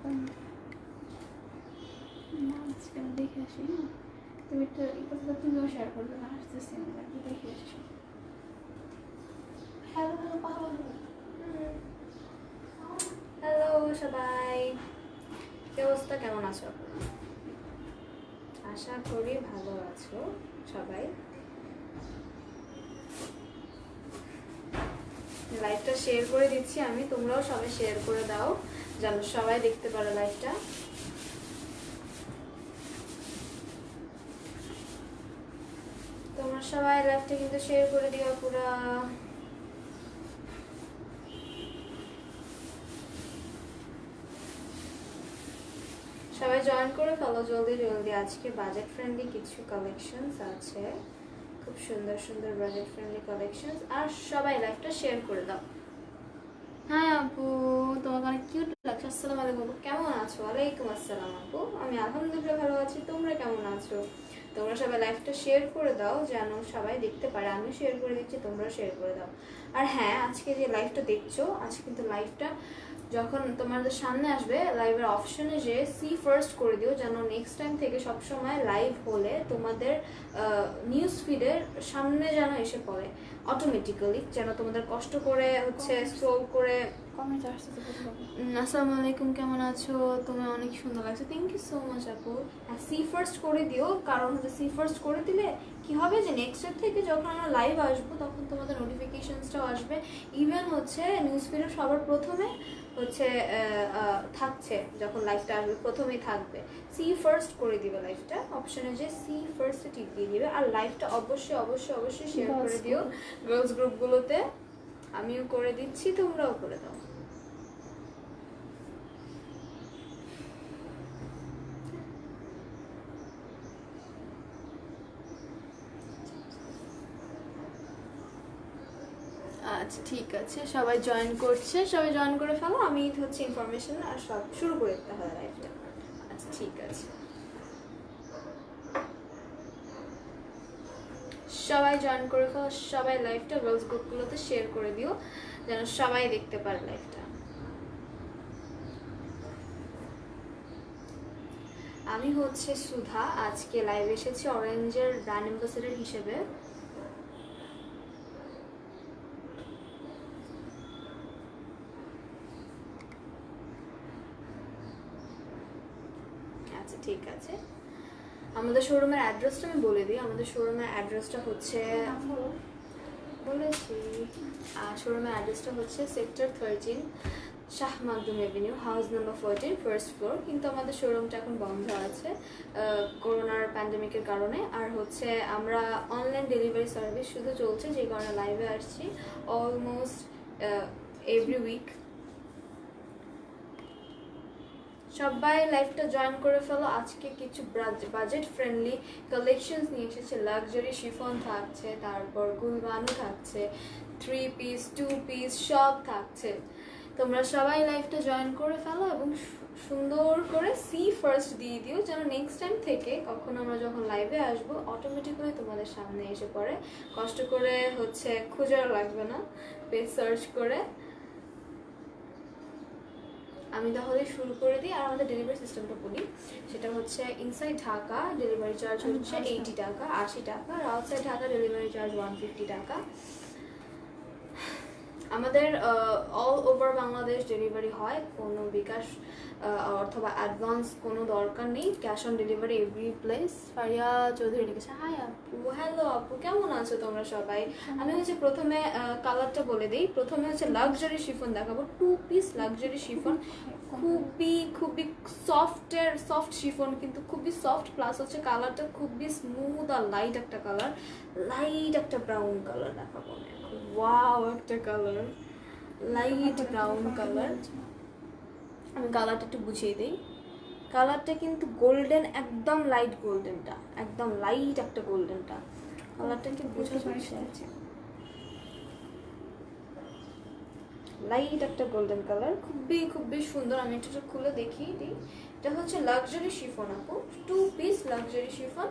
না আজকে আমি দেখে আসি। হ্যাঁ, তুমি একটু এই কথাটা তুমিও শেয়ার করবে না, আসতেছি আমরা একটু দেখে আসি। হ্যালো হ্যালো পাহাড়। হ্যালো সবাই, কি অবস্থা, কেমন আছো? আশা করি ভালো আছো সবাই। লাইভটা শেয়ার করে দিচ্ছি আমি, তোমরাও সবাই শেয়ার করে দাও যেন সবাই দেখতে পারো লাইভটা। তোমরা সবাই লাইভটা কিন্তু শেয়ার করে দিও পুরা। সবাই জয়েন করে ফেলো জলদি জলদি। আজকে বাজেট ফ্রেন্ডলি কিছু কালেকশনস আছে, খুব সুন্দর সুন্দর বাজেট ফ্রেন্ডলি কালেকশনস। আর সবাই লাইভটা শেয়ার করে দাও। হ্যাঁ আপু, তোমাকে অনেক কিউট লাগছে। আসসালামু আলাইকুম আপু, কেমন আছো? ওয়ালাইকুম আসসালাম আপু, আমি আলহামদুলিল্লাহ ভালো আছি। তোমরা কেমন আছো? তোমরা সবাই লাইভটা শেয়ার করে দাও যেন সবাই দেখতে পারে। আমি শেয়ার করে দিচ্ছি, তোমরা শেয়ার করে দাও। আর হ্যাঁ, আজকে যে লাইভটা দেখছো, আজকে কিন্তু লাইভটা যখন তোমাদের সামনে আসবে লাইভের অপশনে যে সি ফার্স্ট করে দিও, যেন নেক্সট টাইম থেকে সবসময় লাইভ হলে তোমাদের নিউজ ফিডের সামনে যেন এসে পড়ে অটোমেটিক্যালি, যেন তোমাদের কষ্ট করে হচ্ছে স্ক্রল করে। কমেন্ট আসতে তো বুঝতে পারবো। আসসালামু আলাইকুম, কেমন আছো? তুমি অনেক সুন্দর লাগছে, থ্যাংক ইউ সো মাচ আপু। হ্যাঁ, সি ফার্স্ট করে দিও, কারণ হচ্ছে সি ফার্স্ট করে দিলে কি হবে যে নেক্সট থেকে যখন আমরা লাইভ আসবো তখন তোমাদের নোটিফিকেশনসটাও আসবে। ইভেন হচ্ছে নিউজ ফিডে সবার প্রথমে হচ্ছে থাকছে, যখন লাইভটা আসবে প্রথমেই থাকবে। সি ফার্স্ট করে দিবে লাইভটা, অপশনে যে সি ফার্স্টে টিপ দিয়ে দিবে। আর লাইভটা অবশ্যই অবশ্যই অবশ্যই শেয়ার করে দিও গার্লস গ্রুপগুলোতে। আমিও করে দিচ্ছি, তোমরাও করে দাও। আচ্ছা ঠিক আছে, সবাই জয়েন করছে, সবাই জয়েন করে ফেলো। আমি হচ্ছে ইনফরমেশন আর সব শুরু করে দিতে হবে লাইভটা। আচ্ছা ঠিক আছে, সবাই জয়েন করে ফেলো, সবাই লাইভটা গার্লস গ্রুপগুলোতে শেয়ার করে দিও যেন সবাই দেখতে পারে লাইভটা। আমি হচ্ছে সুধা, আজকে লাইভ এসেছি অরেঞ্জের ব্র্যান্ড অ্যাম্বাসেডর হিসেবে। আচ্ছা ঠিক আছে, আমাদের শোরুমের অ্যাড্রেসটা আমি বলে দিই। আমাদের শোরুমের অ্যাড্রেসটা হচ্ছে বলেছি, শোরুমের অ্যাড্রেসটা হচ্ছে sector 13, Shah Makhdum Avenue, house number 14, first floor. কিন্তু আমাদের শোরুমটা এখন বন্ধ আছে করোনার প্যান্ডেমিকের কারণে। আর হচ্ছে আমরা অনলাইন ডেলিভারি সার্ভিস শুধু চলছে, যে কারণে লাইভে আসছি অলমোস্ট এভরি উইক। সবাই লাইভটা জয়েন করে ফেলো। আজকে কিছু বাজেট ফ্রেন্ডলি কালেকশনস নিয়ে এসেছে। লাক্সারি শিফন থাকছে, তারপর গুলবানু থাকছে, 3 পিস 2 পিস সব থাকছে। তোমরা সবাই লাইভটা জয়েন করে ফেলো এবং সুন্দর করে সি ফার্স্ট দিয়ে দিও, যেন নেক্সট টাইম থেকে কখন আমরা যখন লাইভে আসবো অটোমেটিক্যালি তোমাদের সামনে এসে পড়ে, কষ্ট করে হচ্ছে খুঁজার লাগবে না পেজ সার্চ করে। আমি তাহলে শুরু করে দিই। আর আমাদের ডেলিভারি সিস্টেমটা বলি, সেটা হচ্ছে ইনসাইড ঢাকা ডেলিভারি চার্জ হচ্ছে 80 টাকা, 80 টাকা। আর আউটসাইড ঢাকা ডেলিভারি চার্জ 150 টাকা। আমাদের অল ওভার বাংলাদেশ ডেলিভারি হয়, কোনো বিকাশ অথবা অ্যাডভান্স কোনো দরকার নেই, cash on delivery every place. Faria Chowdhury লিখেছে, হাই আপু। হ্যালো আপু, কেমন আছো তোমরা সবাই? আমি হচ্ছে প্রথমে কালারটা বলে দিই। প্রথমে হচ্ছে লাক্সারি শিফন দেখাবো, 2 পিস লাক্সারি শিফন, খুবই খুবই সফট শিফন, কিন্তু খুবই সফট, প্লাস হচ্ছে কালারটা খুবই স্মুথ আর লাইট একটা কালার, লাইট একটা ব্রাউন কালার দেখাবো আমি এখন। ওয়াও, একটা কালার লাইট ব্রাউন কালার। আমি কালারটা একটু বুঝিয়ে দিই। কালারটা কিন্তু গোল্ডেন, একদম লাইট গোল্ডেনটা, একদম লাইট একটা গোল্ডেনটা। কালারটা কি বোঝা যাচ্ছে? লাইট একটা গোল্ডেন কালার, খুবই খুবই সুন্দর। আমি এটা খুলে দেখিয়ে দিই। এটা হচ্ছে লাক্সারি শিফন আপু, 2 পিস লাক্সারি শিফন,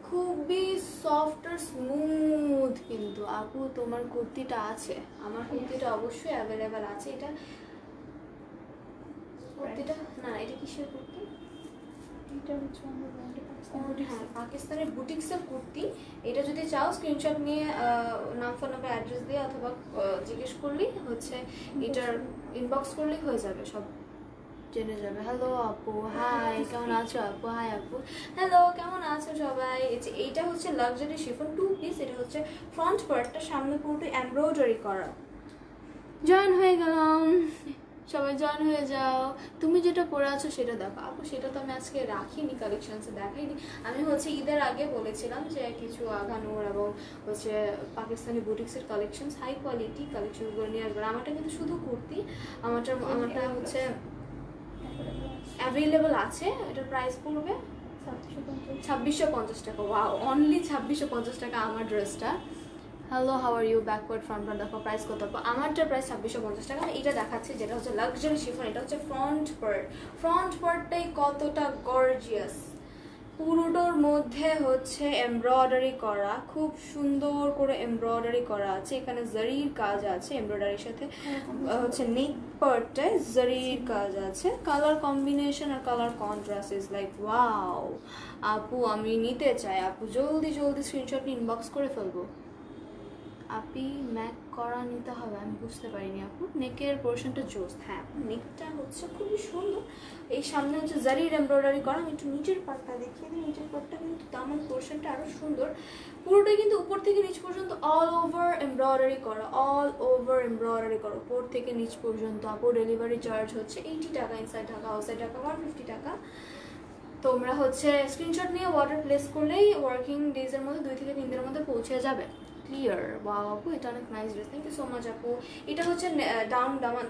খুবই সফট আর স্মুথ। কিন্তু আপু তোমার কুর্তিটা আছে, আমার কুর্তিটা অবশ্যই অ্যাভেলেবেল আছে। এটা কুর্তিটা না এটা কিসের কুর্তি? এটা হচ্ছে আমাদের ব্র্যান্ডে হ্যাঁ পাকিস্তানের বুটিক্সের কুর্তি। এটা যদি চাও স্ক্রিনশট নিয়ে নাম ফোন নাম্বার অ্যাড্রেস দিয়ে অথবা জিজ্ঞেস করলেই হচ্ছে এটার ইনবক্স করলেই হয়ে যাবে, সব জেনে যাবে। হ্যালো আপু, হাই কেমন আছো আপু? হাই আপু, হ্যালো কেমন আছো সবাই? এইটা হচ্ছে লাক্সারি শিফন 2 পিস। এটা হচ্ছে ফ্রন্ট পার্টটা, সামনে পুরোটা এমব্রয়ডারি করা। জয়েন হয়ে গেলাম, সবাই জয়েন হয়ে যাও। তুমি যেটা পরে আছো সেটা দেখো আপু। সেটা তো আমি আজকে রাখিনি, কালেকশনসে দেখাইনি। আমি হচ্ছে ঈদের আগে বলেছিলাম যে কিছু আগানোর এবং হচ্ছে পাকিস্তানি বুটিক্সের কালেকশন, হাই কোয়ালিটি কালেকশনগুলো নিয়ে আসবে। আমারটা কিন্তু শুধু কুর্তি, আমারটা হচ্ছে অ্যাভেলেবল আছে। এটার প্রাইস পড়বে 2650 টাকা। ওয়াও, অনলি 2650 টাকা আমার ড্রেসটা। Hello, how are you? Backward front দেখো প্রাইস কত? আমারটার প্রাইস 2650 টাকা। এটা দেখাচ্ছে যেটা হচ্ছে লাক্সারি শিফন। এটা হচ্ছে ফ্রন্ট পার্টটাই কতটা গর্জিয়াস। পুরোটার মধ্যে হচ্ছে এমব্রয়ডারি করা, খুব সুন্দর করে এমব্রয়ডারি করা আছে। এখানে জারির কাজ আছে এমব্রয়ডারির সাথে, হচ্ছে নেক পার্টটায় জারির কাজ আছে। কালার কম্বিনেশন আর colour contrast is like wow. আপু আমি নিতে চাই আপু, জলদি স্ক্রিনশট ইনবক্স করে ফেলবো। আপি ম্যাক করা নিতে হবে, আমি বুঝতে পারিনি আপু। নেকের পোর্শনটা জোস। হ্যাঁ নেকটা হচ্ছে খুবই সুন্দর। এই সামনে হচ্ছে জারির এমব্রয়ডারি করা। আমি একটু নিচের পার্টটা দেখিয়ে দিই। নিচের পার্টটা কিন্তু দামান পোর্শনটা আরও সুন্দর। পুরোটাই কিন্তু উপর থেকে নিচ পর্যন্ত অল ওভার এমব্রয়ডারি করা, উপর থেকে নিচ পর্যন্ত। আপু ডেলিভারি চার্জ হচ্ছে 80 টাকা, ইনসাইড ঢাকা আউটসাইড ঢাকা 150 টাকা। তোমরা হচ্ছে স্ক্রিনশট নিয়ে অর্ডার প্লেস করলেই ওয়ার্কিং ডেজের মধ্যে 2 থেকে 3 দিনের মধ্যে পৌঁছে যাবে। ক্লিয়ার। ওয়াও আপু, এটা অনেক nice dress, thank you so much আপু। এটা হচ্ছে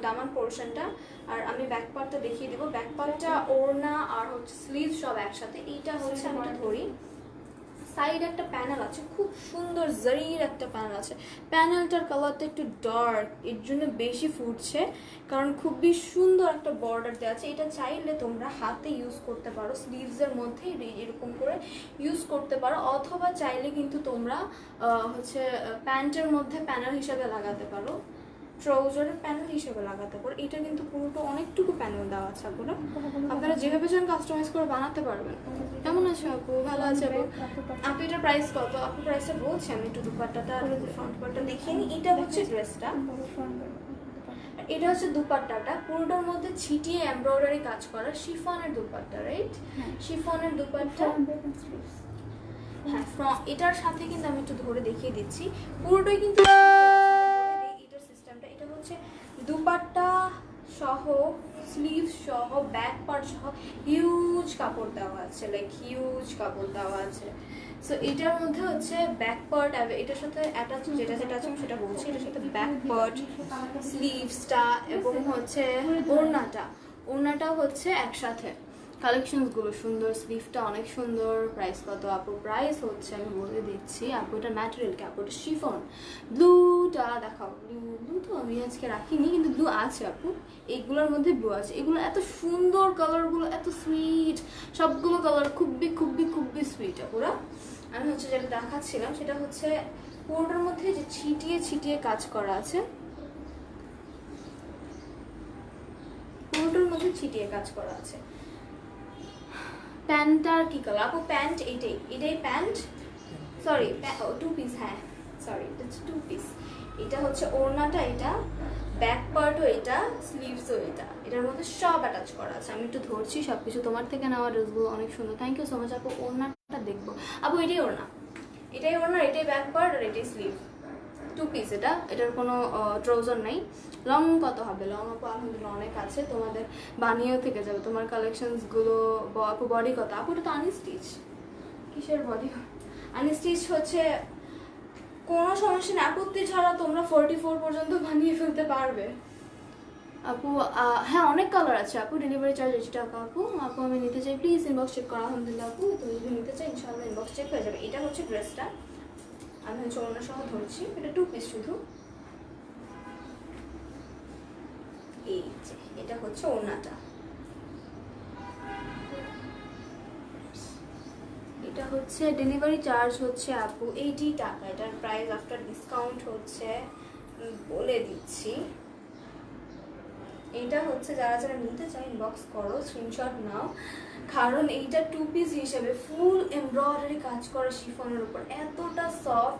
দামান পোর্শনটা। আর আমি ব্যাক পার্টটা দেখিয়ে দিব। ব্যাক পার্টটা ওড়না আর হচ্ছে স্লিভ সব একসাথে। এইটা হচ্ছে আমি এটা ধরি, সাইড একটা প্যানেল আছে, খুব সুন্দর জারির একটা প্যানেল আছে। প্যানেলটার কালারটা একটু ডার্ক, এর জন্য বেশি ফুটছে, কারণ খুবই সুন্দর একটা বর্ডার দেওয়া আছে। এটা চাইলে তোমরা হাতে ইউজ করতে পারো, স্লিভসের মধ্যে এরকম করে ইউজ করতে পারো, অথবা চাইলে কিন্তু তোমরা হচ্ছে প্যান্টের মধ্যে প্যানেল হিসাবে লাগাতে পারো, ট্রাউজারের প্যানেল হিসেবে লাগাতে পারো। এটা কিন্তু পুরোটা অনেকটুকু প্যানেল দেওয়া আছে আপনারা, আপনারা যেভাবে চান কাস্টমাইজ করে বানাতে পারবেন। কেমন আছো আপু? ভালো আছে আপু। আপু এটার প্রাইস কত? আপু প্রাইসটা বলছি আমি, একটু দুপাট্টাটা ফ্রন্ট পার্টটা দেখিয়ে নিই। এটা হচ্ছে ড্রেসটা, এটা হচ্ছে দুপাট্টাটা। পুরোটার মধ্যে ছিটিয়ে এমব্রয়ডারি কাজ করা, শিফনের দুপাট্টা, রাইট? শিফনের দুপাট্টা। হ্যাঁ এটার সাথে কিন্তু আমি একটু ধরে দেখিয়ে দিচ্ছি, পুরোটাই কিন্তু এটার সিস্টেমটা। এটা হচ্ছে দুপাট্টা সহ, স্লিভ সহ, ব্যাক পার্ট সহ হিউজ কাপড় দেওয়া আছে, লাইক হিউজ কাপড় দেওয়া আছে। সো এটার মধ্যে হচ্ছে ব্যাক পার্ট, এটার সাথে অ্যাটাচ যেটা আছে আমি সেটা বলছি। এটার সাথে ব্যাক পার্ট, স্লিভসটা এবং হচ্ছে ওড়নাটাও হচ্ছে একসাথে। কালেকশনসগুলো সুন্দর, স্লিভটা অনেক সুন্দর। প্রাইস কত আপু? প্রাইস হচ্ছে আমি বলে দিচ্ছি আপু, এটা ম্যাটেরিয়াল কাপড়, শিফন। ব্লুটা দেখাও। ব্লু তো আমি আজকে রাখিনি, কিন্তু ব্লু আছে আপু, এইগুলোর মধ্যে ব্লু আছে। এগুলো এত সুন্দর, কালারগুলো এত সুইট, সবগুলো কালার খুবই সুইট আপুরা। আমি হচ্ছে যেটা দেখাচ্ছিলাম সেটা হচ্ছে পুরোটার মধ্যে যে ছিটিয়ে কাজ করা আছে, পুরোটার মধ্যে ছিটিয়ে কাজ করা আছে। প্যান্টটার কি কালার আপু? প্যান্ট এটাই প্যান্ট, সরি 2 পিস। হ্যাঁ সরি, এটা হচ্ছে 2 পিস। এটা হচ্ছে ওড়নাটা, এটা ব্যাক পার্টও, এটা স্লিভসও, এটার মধ্যে সব অ্যাটাচ করা আছে। আমি একটু ধরছি সবকিছু। তোমার থেকে নেওয়া ড্রেসগুলো অনেক সুন্দর, থ্যাংক ইউ সো মাচ আপু। ওড়নাটা দেখবো আপু, এটাই ওড়না, এটাই ব্যাক পার্ট আর এটাই স্লিভ। 2 পিস এটার কোনো ট্রাউজার নাই। লং কত হবে? লং আপু আলহামদুলিল্লাহ অনেক আছে, তোমাদের বানিয়েও থেকে যাবে তোমার কালেকশনসগুলো। আপু বডি কত? আপু এটা তো আনস্টিচ। কিসের বডি? আনস্টিচ হচ্ছে কোনো সমস্যা নেই, আপত্তি ছাড়া তোমরা 44 পর্যন্ত বানিয়ে ফেলতে পারবে আপু। হ্যাঁ অনেক কালার আছে আপু। ডেলিভারি চার্জ 80 টাকা আপু। আমি নিতে চাই, প্লিজ ইনবক্স চেক করো। আলহামদুলিল্লাহ আপু, তুমি যদি নিতে চাই ইনশাআল্লাহ ইনবক্স চেক হয়ে যাবে। এটা হচ্ছে ড্রেসটা, আমি হচ্ছে ওড়না সহ ধরছি। এটা 2 পিস শুধু। এই যে এটা হচ্ছে ওড়নাটা, এটা হচ্ছে ডেলিভারি চার্জ হচ্ছে আপু 80 টাকা। এটার প্রাইস আফটার ডিসকাউন্ট হচ্ছে বলে দিচ্ছি এইটা হচ্ছে যারা যারা নিতে চাই ইনবক্স করো, স্ক্রিনশট নাও, কারণ এইটা 2 পিস হিসেবে ফুল এমব্রয়ডারি কাজ করা শিফনের উপর, এতটা সফট,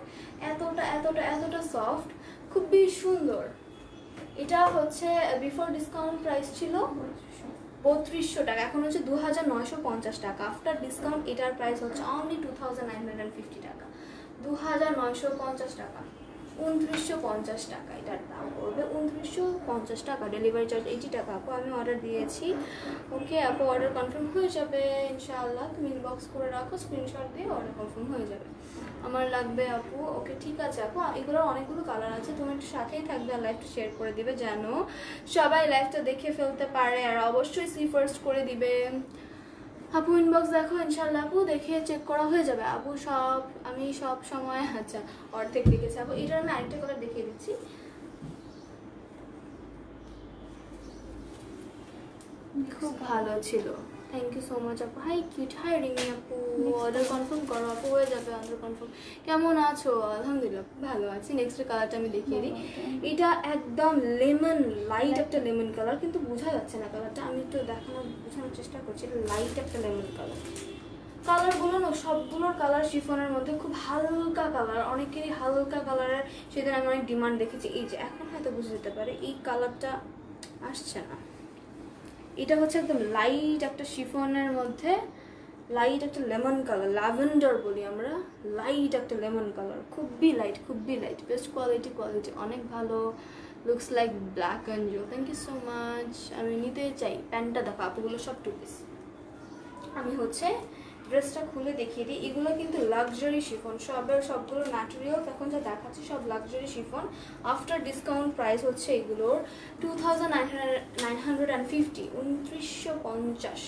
এতটা সফট, খুবই সুন্দর। এটা হচ্ছে বিফোর ডিসকাউন্ট প্রাইস ছিল 3200 টাকা, এখন হচ্ছে 2950 টাকা। আফটার ডিসকাউন্ট এটার প্রাইস হচ্ছে অনলি 2950 টাকা, 2950 টাকা, 2950 টাকা এটার দাম পড়বে, 2950 টাকা। ডেলিভারি চার্জ 80 টাকা। আপু আমি অর্ডার দিয়েছি, ওকে আপু অর্ডার কনফার্ম হয়ে যাবে ইনশাআল্লাহ। তুমি ইনবক্স করে রাখো, স্ক্রিনশট দিয়ে অর্ডার কনফার্ম হয়ে যাবে। আমার লাগবে আপু, ওকে ঠিক আছে আপু। এগুলোর অনেকগুলো কালার আছে, তুমি একটু সাথেই থাকবে আর লাইভটা শেয়ার করে দিবে যেন সবাই লাইভটা দেখে ফেলতে পারে, আর অবশ্যই সি ফার্স্ট করে দিবে। আপু ইনবক্স দেখো ইনশাল্লাহ, আপু দেখে চেক করা হয়ে যাবে আপু। আমি সব সময় আচ্ছা অর্ধেক দেখেছি আপু। এটার আমি আরেকটা কালার দেখিয়ে দিচ্ছি, খুব ভালো ছিল। থ্যাংক ইউ সো মাচ আপু। হাই কিউট, হাই রিমি আপু। অর্ডার কনফার্ম করো আপু, হয়ে যাবে অর্ডার কনফার্ম। কেমন আছো? আলহামদুলিল্লাহ ভালো আছি। নেক্সট কালারটা আমি দেখিয়ে দিই। এটা একদম লেমন, লাইট একটা লেমন কালার, কিন্তু বোঝা যাচ্ছে না কালারটা, আমি একটু বোঝানোর চেষ্টা করছি। এটা লাইট একটা লেমন কালার। কালারগুলো না সবগুলোর কালার শিফনের মধ্যে খুব হালকা কালার, অনেকেরই হালকা কালারের সেদিন আমি অনেক ডিমান্ড দেখেছি। এই যে এখন হয়তো বুঝে যেতে পারে এই কালারটা আসছে না। এটা হচ্ছে একদম লাইট একটা শিফনের মধ্যে, লাইট একটা লেমন কালার, ল্যাভেন্ডার বলি আমরা, লাইট একটা লেমন কালার, খুবই লাইট, বেস্ট কোয়ালিটি অনেক ভালো। Looks like black angel. Thank you so much. আমি নিতে চাই। প্যান্টটা দেখো আপুগুলো সব 2 পিস। আমি হচ্ছে ড্রেসটা খুলে দেখিয়ে দিই। এগুলো কিন্তু লাক্সারি শিফন, সবগুলো ম্যাটেরিয়াল এখন যা দেখাচ্ছে সব luxury chiffon. After discount price হচ্ছে এগুলোর 2950, 2950,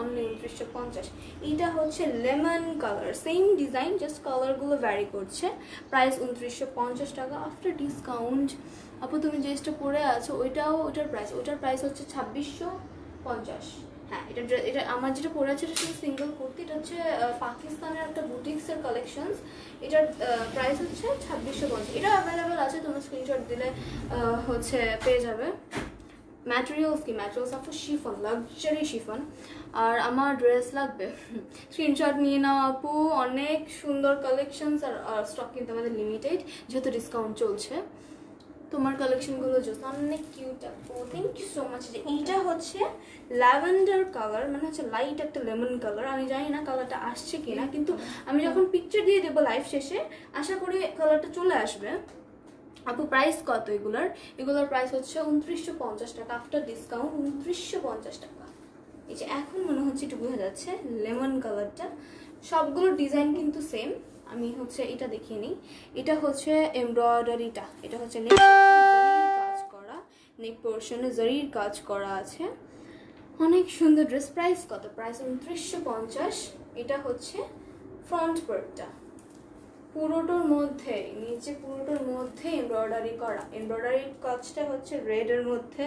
অনলি 2950। এটা হচ্ছে lemon colour, same design, just কালারগুলো ভ্যারি করছে। প্রাইস 2950 টাকা আফটার ডিসকাউন্ট। আপু তুমি যেটা পরে আছো ওটার প্রাইস হচ্ছে 2650। হ্যাঁ, এটা আমার যেটা পরে আছে এটা শুধু সিঙ্গেল কুর্তি। এটা হচ্ছে পাকিস্তানের একটা বুটিক্সের কালেকশনস। এটার প্রাইস হচ্ছে 2650। এটা অ্যাভেলেবেল আছে, তোমরা স্ক্রিনশট দিলে হচ্ছে পেয়ে যাবে। ম্যাটেরিয়ালস আপু শিফন, লাক্সারি শিফন। আর আমার ড্রেস লাগবে, স্ক্রিনশট নিয়ে নাও আপু। অনেক সুন্দর কালেকশনস, আর স্টক কিন্তু আমাদের লিমিটেড যেহেতু ডিসকাউন্ট চলছে। তোমার কালেকশনগুলো জাস্ট অনেক কিউট আপু। Thank you so much. এইটা হচ্ছে ল্যাভেন্ডার কালার, মানে হচ্ছে লাইট একটা লেমন কালার। আমি জানি না কালারটা আসছে কিনা, কিন্তু আমি যখন পিকচার দিয়ে দেবো লাইভ শেষে আশা করি কালারটা চলে আসবে। আপু প্রাইস কত এগুলোর প্রাইস হচ্ছে 2950 টাকা আফটার ডিসকাউন্ট, 2950 টাকা। এই যে এখন মনে হচ্ছে একটু বোঝা যাচ্ছে লেমন কালারটা। সবগুলো ডিজাইন কিন্তু সেম। আমি হচ্ছে এটা দেখিয়ে নিই। এটা হচ্ছে এমব্রয়ডারিটা, এটা হচ্ছে নেক কাজ করা, নেক পোর্শনে জরির কাজ করা আছে। অনেক সুন্দর ড্রেস। প্রাইস কত? প্রাইস 2950। এটা হচ্ছে ফ্রন্ট পার্টটা, পুরোটার মধ্যে নিচে পুরোটার মধ্যে এমব্রয়ডারি করা। এমব্রয়ডারির কাজটা হচ্ছে রেডের মধ্যে,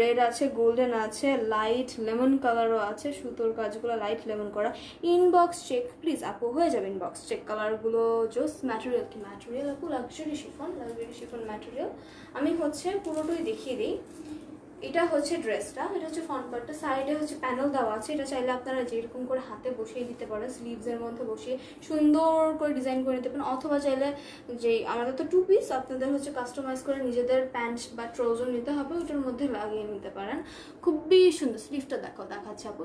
রেড আছে, গোল্ডেন আছে, লাইট লেমন কালারও আছে। সুতোর কাজগুলো লাইট লেমন করা। ইনবক্স চেক প্লিজ আপু, হয়ে যাবে ইনবক্স চেক। কালারগুলো জোস। ম্যাটেরিয়াল আপু লাক্সারি শিফন ম্যাটেরিয়াল। আমি হচ্ছে পুরোটাই দেখিয়ে দিই। এটা হচ্ছে ড্রেসটা, এটা হচ্ছে ফ্রন্ট পার্টটা। সাইডে হচ্ছে প্যানেল দেওয়া আছে। এটা চাইলে আপনারা যেরকম করে হাতে বসিয়ে দিতে পারেন, স্লিভসের মধ্যে বসিয়ে সুন্দর করে ডিজাইন করে দিতে পারেন। অথবা চাইলে যে আমাদের তো 2 পিস, আপনাদের হচ্ছে কাস্টমাইজ করে নিজেদের প্যান্ট বা ট্রাউজার নিতে হবে, ওটার মধ্যে লাগিয়ে নিতে পারেন। খুবই সুন্দর। স্লিভটা দেখাচ্ছে আপু।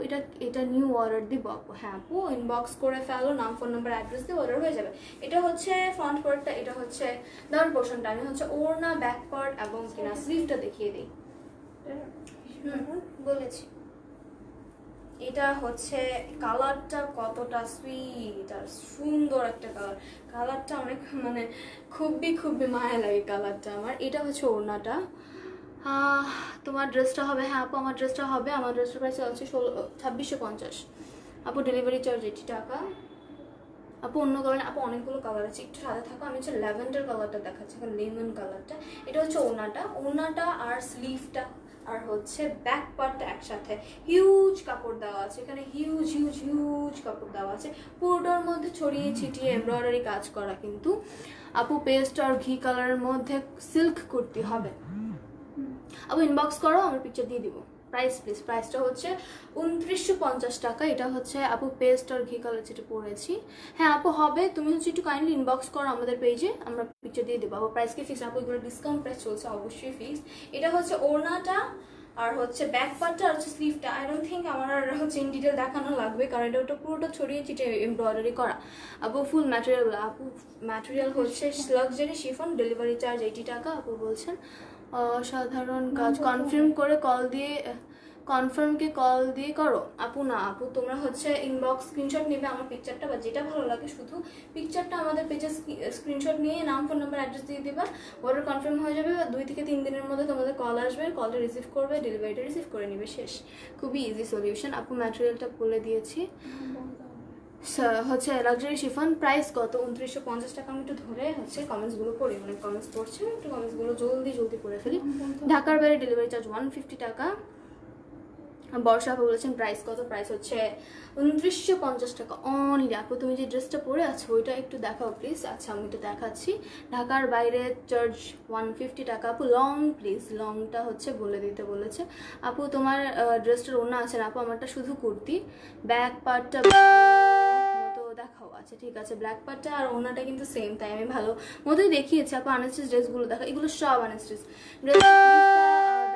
এটা নিউ অর্ডার দিব আপু? হ্যাঁ আপু, ইনবক্স করে ফেলো, নাম, ফোন নাম্বার, অ্যাড্রেস দিয়ে অর্ডার হয়ে যাবে। এটা হচ্ছে ফ্রন্ট পার্টটা, এটা হচ্ছে ডাউন পোর্শনটা। আমি হচ্ছে ওড়না, ব্যাক পার্ট এবং কিনা স্লিভটা দেখিয়ে দিই। বলেছি এটা হচ্ছে কালারটা কতটা সুইট আর সুন্দর একটা কালারটা অনেক, মানে খুবই মায়া লাগে কালারটা আমার। এটা হচ্ছে ওড়নাটা। তোমার ড্রেসটা হবে? হ্যাঁ আপু আমার ড্রেসটা হবে। আমার ড্রেসটার প্রাইস হচ্ছে 2650 আপু। ডেলিভারি চার্জ 80 টাকা আপু। অন্য কালার আপু, অনেকগুলো কালার আছে, একটু সাদা থাকো। আমি হচ্ছে ল্যাভেন্ডার কালারটা দেখাচ্ছি, এখন লেমন কালারটা। এটা হচ্ছে ওড়নাটা আর স্লিভটা আর হচ্ছে ব্যাক পার্টটা একসাথে হিউজ কাপড় দেওয়া আছে। এখানে হিউজ কাপড় দেওয়া আছে। পুরোটার মধ্যে ছড়িয়ে ছিটিয়ে এমব্রয়ডারি কাজ করা। কিন্তু আপু পেস্ট আর ঘি কালারের মধ্যে সিল্ক কুর্তি হবে। আপু ইনবক্স করো, আমরা পিকচার দিয়ে দিব। প্রাইস প্লিজ, প্রাইসটা হচ্ছে 2950 টাকা। এটা হচ্ছে আপু পেস্ট আর ঘি কালার যেটা পরেছি। হ্যাঁ আপু হবে, তুমি হচ্ছে একটু কাইন্ডলি ইনবক্স করো আমাদের পেজে, আমরা পিকচার দিয়ে দেবো। আপু প্রাইস কি ফিক্স? আপু এগুলো ডিসকাউন্ট প্রাইস চলছে, অবশ্যই ফিক্স। এটা হচ্ছে ওড়নাটা, আর হচ্ছে ব্যাক পার্টটা আর হচ্ছে স্লিভটা। আই ডোন্ট থিঙ্ক আমার আর হচ্ছে ইন ডিটেল দেখানো লাগবে, কারণ এটা ওটা পুরোটা ছড়িয়ে ছিটে এমব্রয়ডারি করা। আপু ফুল ম্যাটেরিয়াল, আপু ম্যাটেরিয়াল হচ্ছে লাক্সারি শিফন, ডেলিভারি চার্জ 80 টাকা। আপু বলছেন অসাধারণ কাজ, কনফার্ম করে কল দিয়ে, কনফার্মকে কল দিয়ে করো। আপু না আপু, তোমরা হচ্ছে ইনবক্স স্ক্রিনশট নেবে আমার পিকচারটা, বা যেটা ভালো লাগে শুধু পিকচারটা আমাদের পেজে স্ক্রিনশট নিয়ে নাম, ফোন নাম্বার, অ্যাড্রেস দিয়ে দেবা, অর্ডার কনফার্ম হয়ে যাবে। 2 থেকে 3 দিনের মধ্যে তোমাদের কল আসবে, কলটা রিসিভ করবে, ডেলিভারিটা রিসিভ করে নেবে, শেষ। খুবই ইজি সলিউশন। আপু ম্যাটেরিয়ালটা বলে দিয়েছি, হচ্ছে লাক্সারি শিফন। প্রাইস কত? 2950 টাকা। আমি একটু ধরে হচ্ছে কমেন্টসগুলো পড়ি, অনেক কমেন্টস পড়ছে, একটু কমেন্টসগুলো জলদি জলদি পড়ে ফেলি। ঢাকার বাইরে ডেলিভারি চার্জ 150 টাকা। বর্ষা আপু বলেছেন প্রাইস কত? প্রাইস হচ্ছে 2950 টাকা অনলি। আপু তুমি যে ড্রেসটা পরে আছো ওইটা একটু দেখাও প্লিজ। আচ্ছা আমি এটা দেখাচ্ছি। ঢাকার বাইরে চার্জ 150 টাকা। আপু লং প্লিজ, লংটা হচ্ছে বলে দিতে বলেছে। আপু তোমার ড্রেসটার ওড়না আছে না আপু? আমারটা শুধু কুর্তি, ব্যাক পার্টটা মতো দেখাও। আচ্ছা ঠিক আছে, ব্ল্যাক পার্টটা আর ওড়নাটা কিন্তু সেম, তাই আমি ভালো মতোই দেখিয়েছি। আপু আনস্টিচ ড্রেসগুলো দেখা, এগুলো সব আনস্টিচ ড্রেস।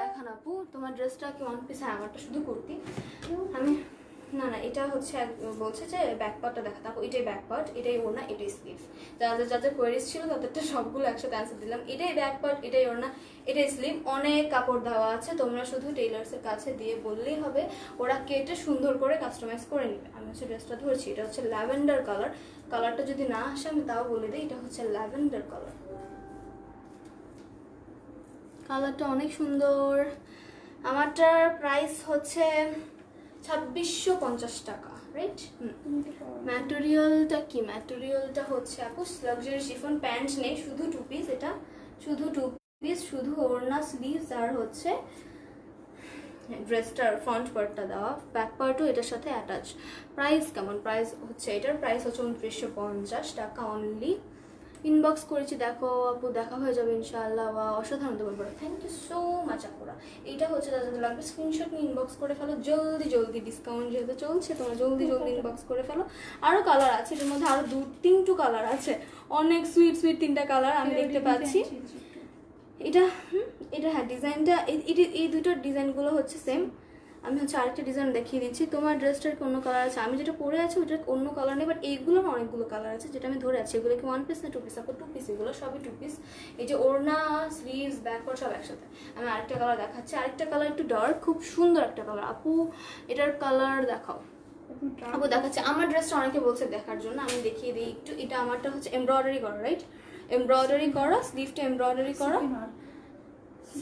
দেখান আপু তোমার ড্রেসটা কি ওয়ান পিস? হ্যাঁ আমারটা শুধু কুর্তি। আমি না না, এটা হচ্ছে বলছে যে ব্যাক পার্টটা দেখা। তারপর এটাই ব্যাক পার্ট, এটাই ওড়না, এটাই স্লিভ। যাদের যাদের কোয়ারিজ ছিল তাদেরটা সবগুলো একসাথে অ্যান্সার দিলাম। এটাই ব্যাক পার্ট, এটাই ওড়না, এটাই স্লিভ। অনেক কাপড় দেওয়া আছে, তোমরা শুধু টেইলার্সের কাছে দিয়ে বললেই হবে, ওরা কেটে সুন্দর করে কাস্টমাইজ করে নেবে। আমি হচ্ছে ড্রেসটা ধরছি, এটা হচ্ছে ল্যাভেন্ডার কালার। কালারটা যদি না আসে আমি তাও বলে দিই, এটা হচ্ছে ল্যাভেন্ডার কালার। কালারটা অনেক সুন্দর। আমারটার প্রাইস হচ্ছে 2650 টাকা, রাইট? ম্যাটেরিয়ালটা কি? ম্যাটেরিয়ালটা হচ্ছে আপু লাক্সারি শিফন, প্যান্ট নেই, শুধু টু পিস। এটা শুধু টু পিস, শুধু ওড়না, স্লিভস আর হচ্ছে ড্রেসটার ফ্রন্ট পার্টটা দেওয়া, ব্যাক পার্টও এটার সাথে অ্যাটাচ। প্রাইস কেমন? প্রাইস হচ্ছে এটার প্রাইস হচ্ছে 2950 টাকা অনলি। ইনবক্স করেছি, দেখো আপু, দেখা হয়ে যাবে ইনশাআল্লাহ। বা অসাধারণ তোমার পরে, থ্যাংক ইউ সো মাচ আপুরা। এইটা হচ্ছে যাদের লাগবে স্ক্রিনশট নিয়ে ইনবক্স করে ফেলো জলদি জলদি, ডিসকাউন্ট যেহেতু চলছে তোমরা জলদি জলদি ইনবক্স করে ফেলো। আরও কালার আছে, এটার মধ্যে আরও 2-3টো কালার আছে, অনেক সুইট সুইট 3টা কালার আমি দেখতে পাচ্ছি। এটা এটা হ্যাঁ ডিজাইনটা, এই দুটোর ডিজাইনগুলো হচ্ছে সেম। আমি হচ্ছে আরেকটা ডিজাইন দেখিয়ে দিচ্ছি। তোমার ড্রেসটার অন্য কালার আছে, আমি যেটা পরে আছি ওটার অন্য কালার নেই, বাট এইগুলোর অনেকগুলো কালার আছে। যেটা আমি ধরে আছি এগুলো কি ওয়ান পিস না টু পিস? আপু টু পিস, এগুলো সবই টু পিস। এই যে ওড়না, স্লিভস, ব্যাকওয়ার্ড সব একসাথে। আমি আরেকটা কালার দেখাচ্ছি, আরেকটা কালার একটু ডার্ক, খুব সুন্দর একটা কালার। আপু এটার কালার দেখাও। আপু দেখাচ্ছে। আমার ড্রেসটা অনেকে বলছে দেখার জন্য, আমি দেখিয়ে দিই একটু। এটা আমারটা হচ্ছে এমব্রয়ডারি করা, রাইট? এমব্রয়ডারি করা, স্লিভটা এমব্রয়ডারি করা,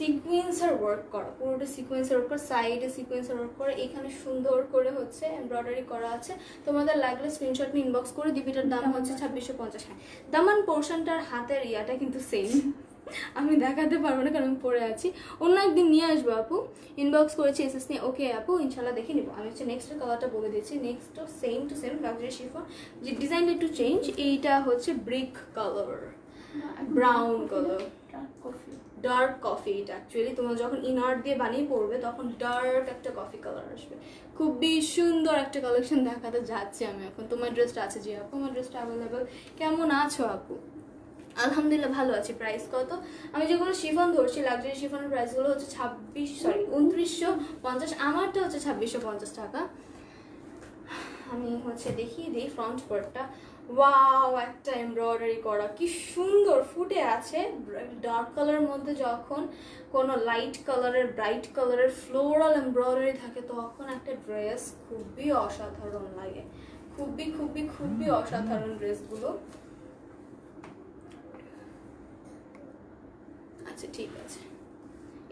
সিকোয়েন্সার ওয়ার্ক করা, পুরোটা সিকোয়েন্সার ওয়ার্ক করা, সাইডে সিকোয়েন্সার ওয়ার্ক করা, এখানে সুন্দর করে হচ্ছে এমব্রয়ডারি করা আছে। তোমাদের লাগলে স্ক্রিনশট নিয়ে ইনবক্স করে দিবি। এটার দাম হচ্ছে 2650। হ্যাঁ দামান পোর্শনটার হাতের ইয়াটা কিন্তু সেম, আমি দেখাতে পারবো না কারণ আমি পরে আছি। অন্য একদিন নিয়ে আসবো আপু। ইনবক্স করেছি এসএস নিয়ে, ওকে আপু ইনশাল্লাহ দেখে নিবো। আমি হচ্ছে নেক্সটের কালারটা বলে দিচ্ছি। Next same to same luxury chiffon, যে ডিজাইনটা একটু চেঞ্জ। এইটা হচ্ছে brick colour, brown colour, dark coffee. এটা অ্যাকচুয়ালি তোমরা যখন ইনার দিয়ে বানিয়ে পড়বে তখন ডার্ক একটা কফি কালার আসবে। খুবই সুন্দর একটা কালেকশন দেখাতে যাচ্ছি আমি এখন। তোমার ড্রেসটা আছে জি আপু? আমার ড্রেসটা অ্যাভেলেবেল। কেমন আছো আপু? আলহামদুলিল্লাহ ভালো আছি। প্রাইস কত? আমি যেগুলো শিফন ধরছি লাক্সারি শিফনের প্রাইসগুলো হচ্ছে 2950। আমারটা হচ্ছে 2650 টাকা। আমি হচ্ছে দেখিয়ে দিই ফ্রন্ট পার্টটা। ওয়াও, একটা এমব্রয়ডারি করা, কি সুন্দর ফুটে আছে। ডার্ক কালারের মধ্যে যখন কোনো লাইট কালারের, ব্রাইট কালারের ফ্লোরাল এমব্রয়ডারি থাকে তখন একটা ড্রেস খুবই অসাধারণ লাগে। খুবই খুবই খুবই অসাধারণ ড্রেসগুলো। আচ্ছা ঠিক আছে,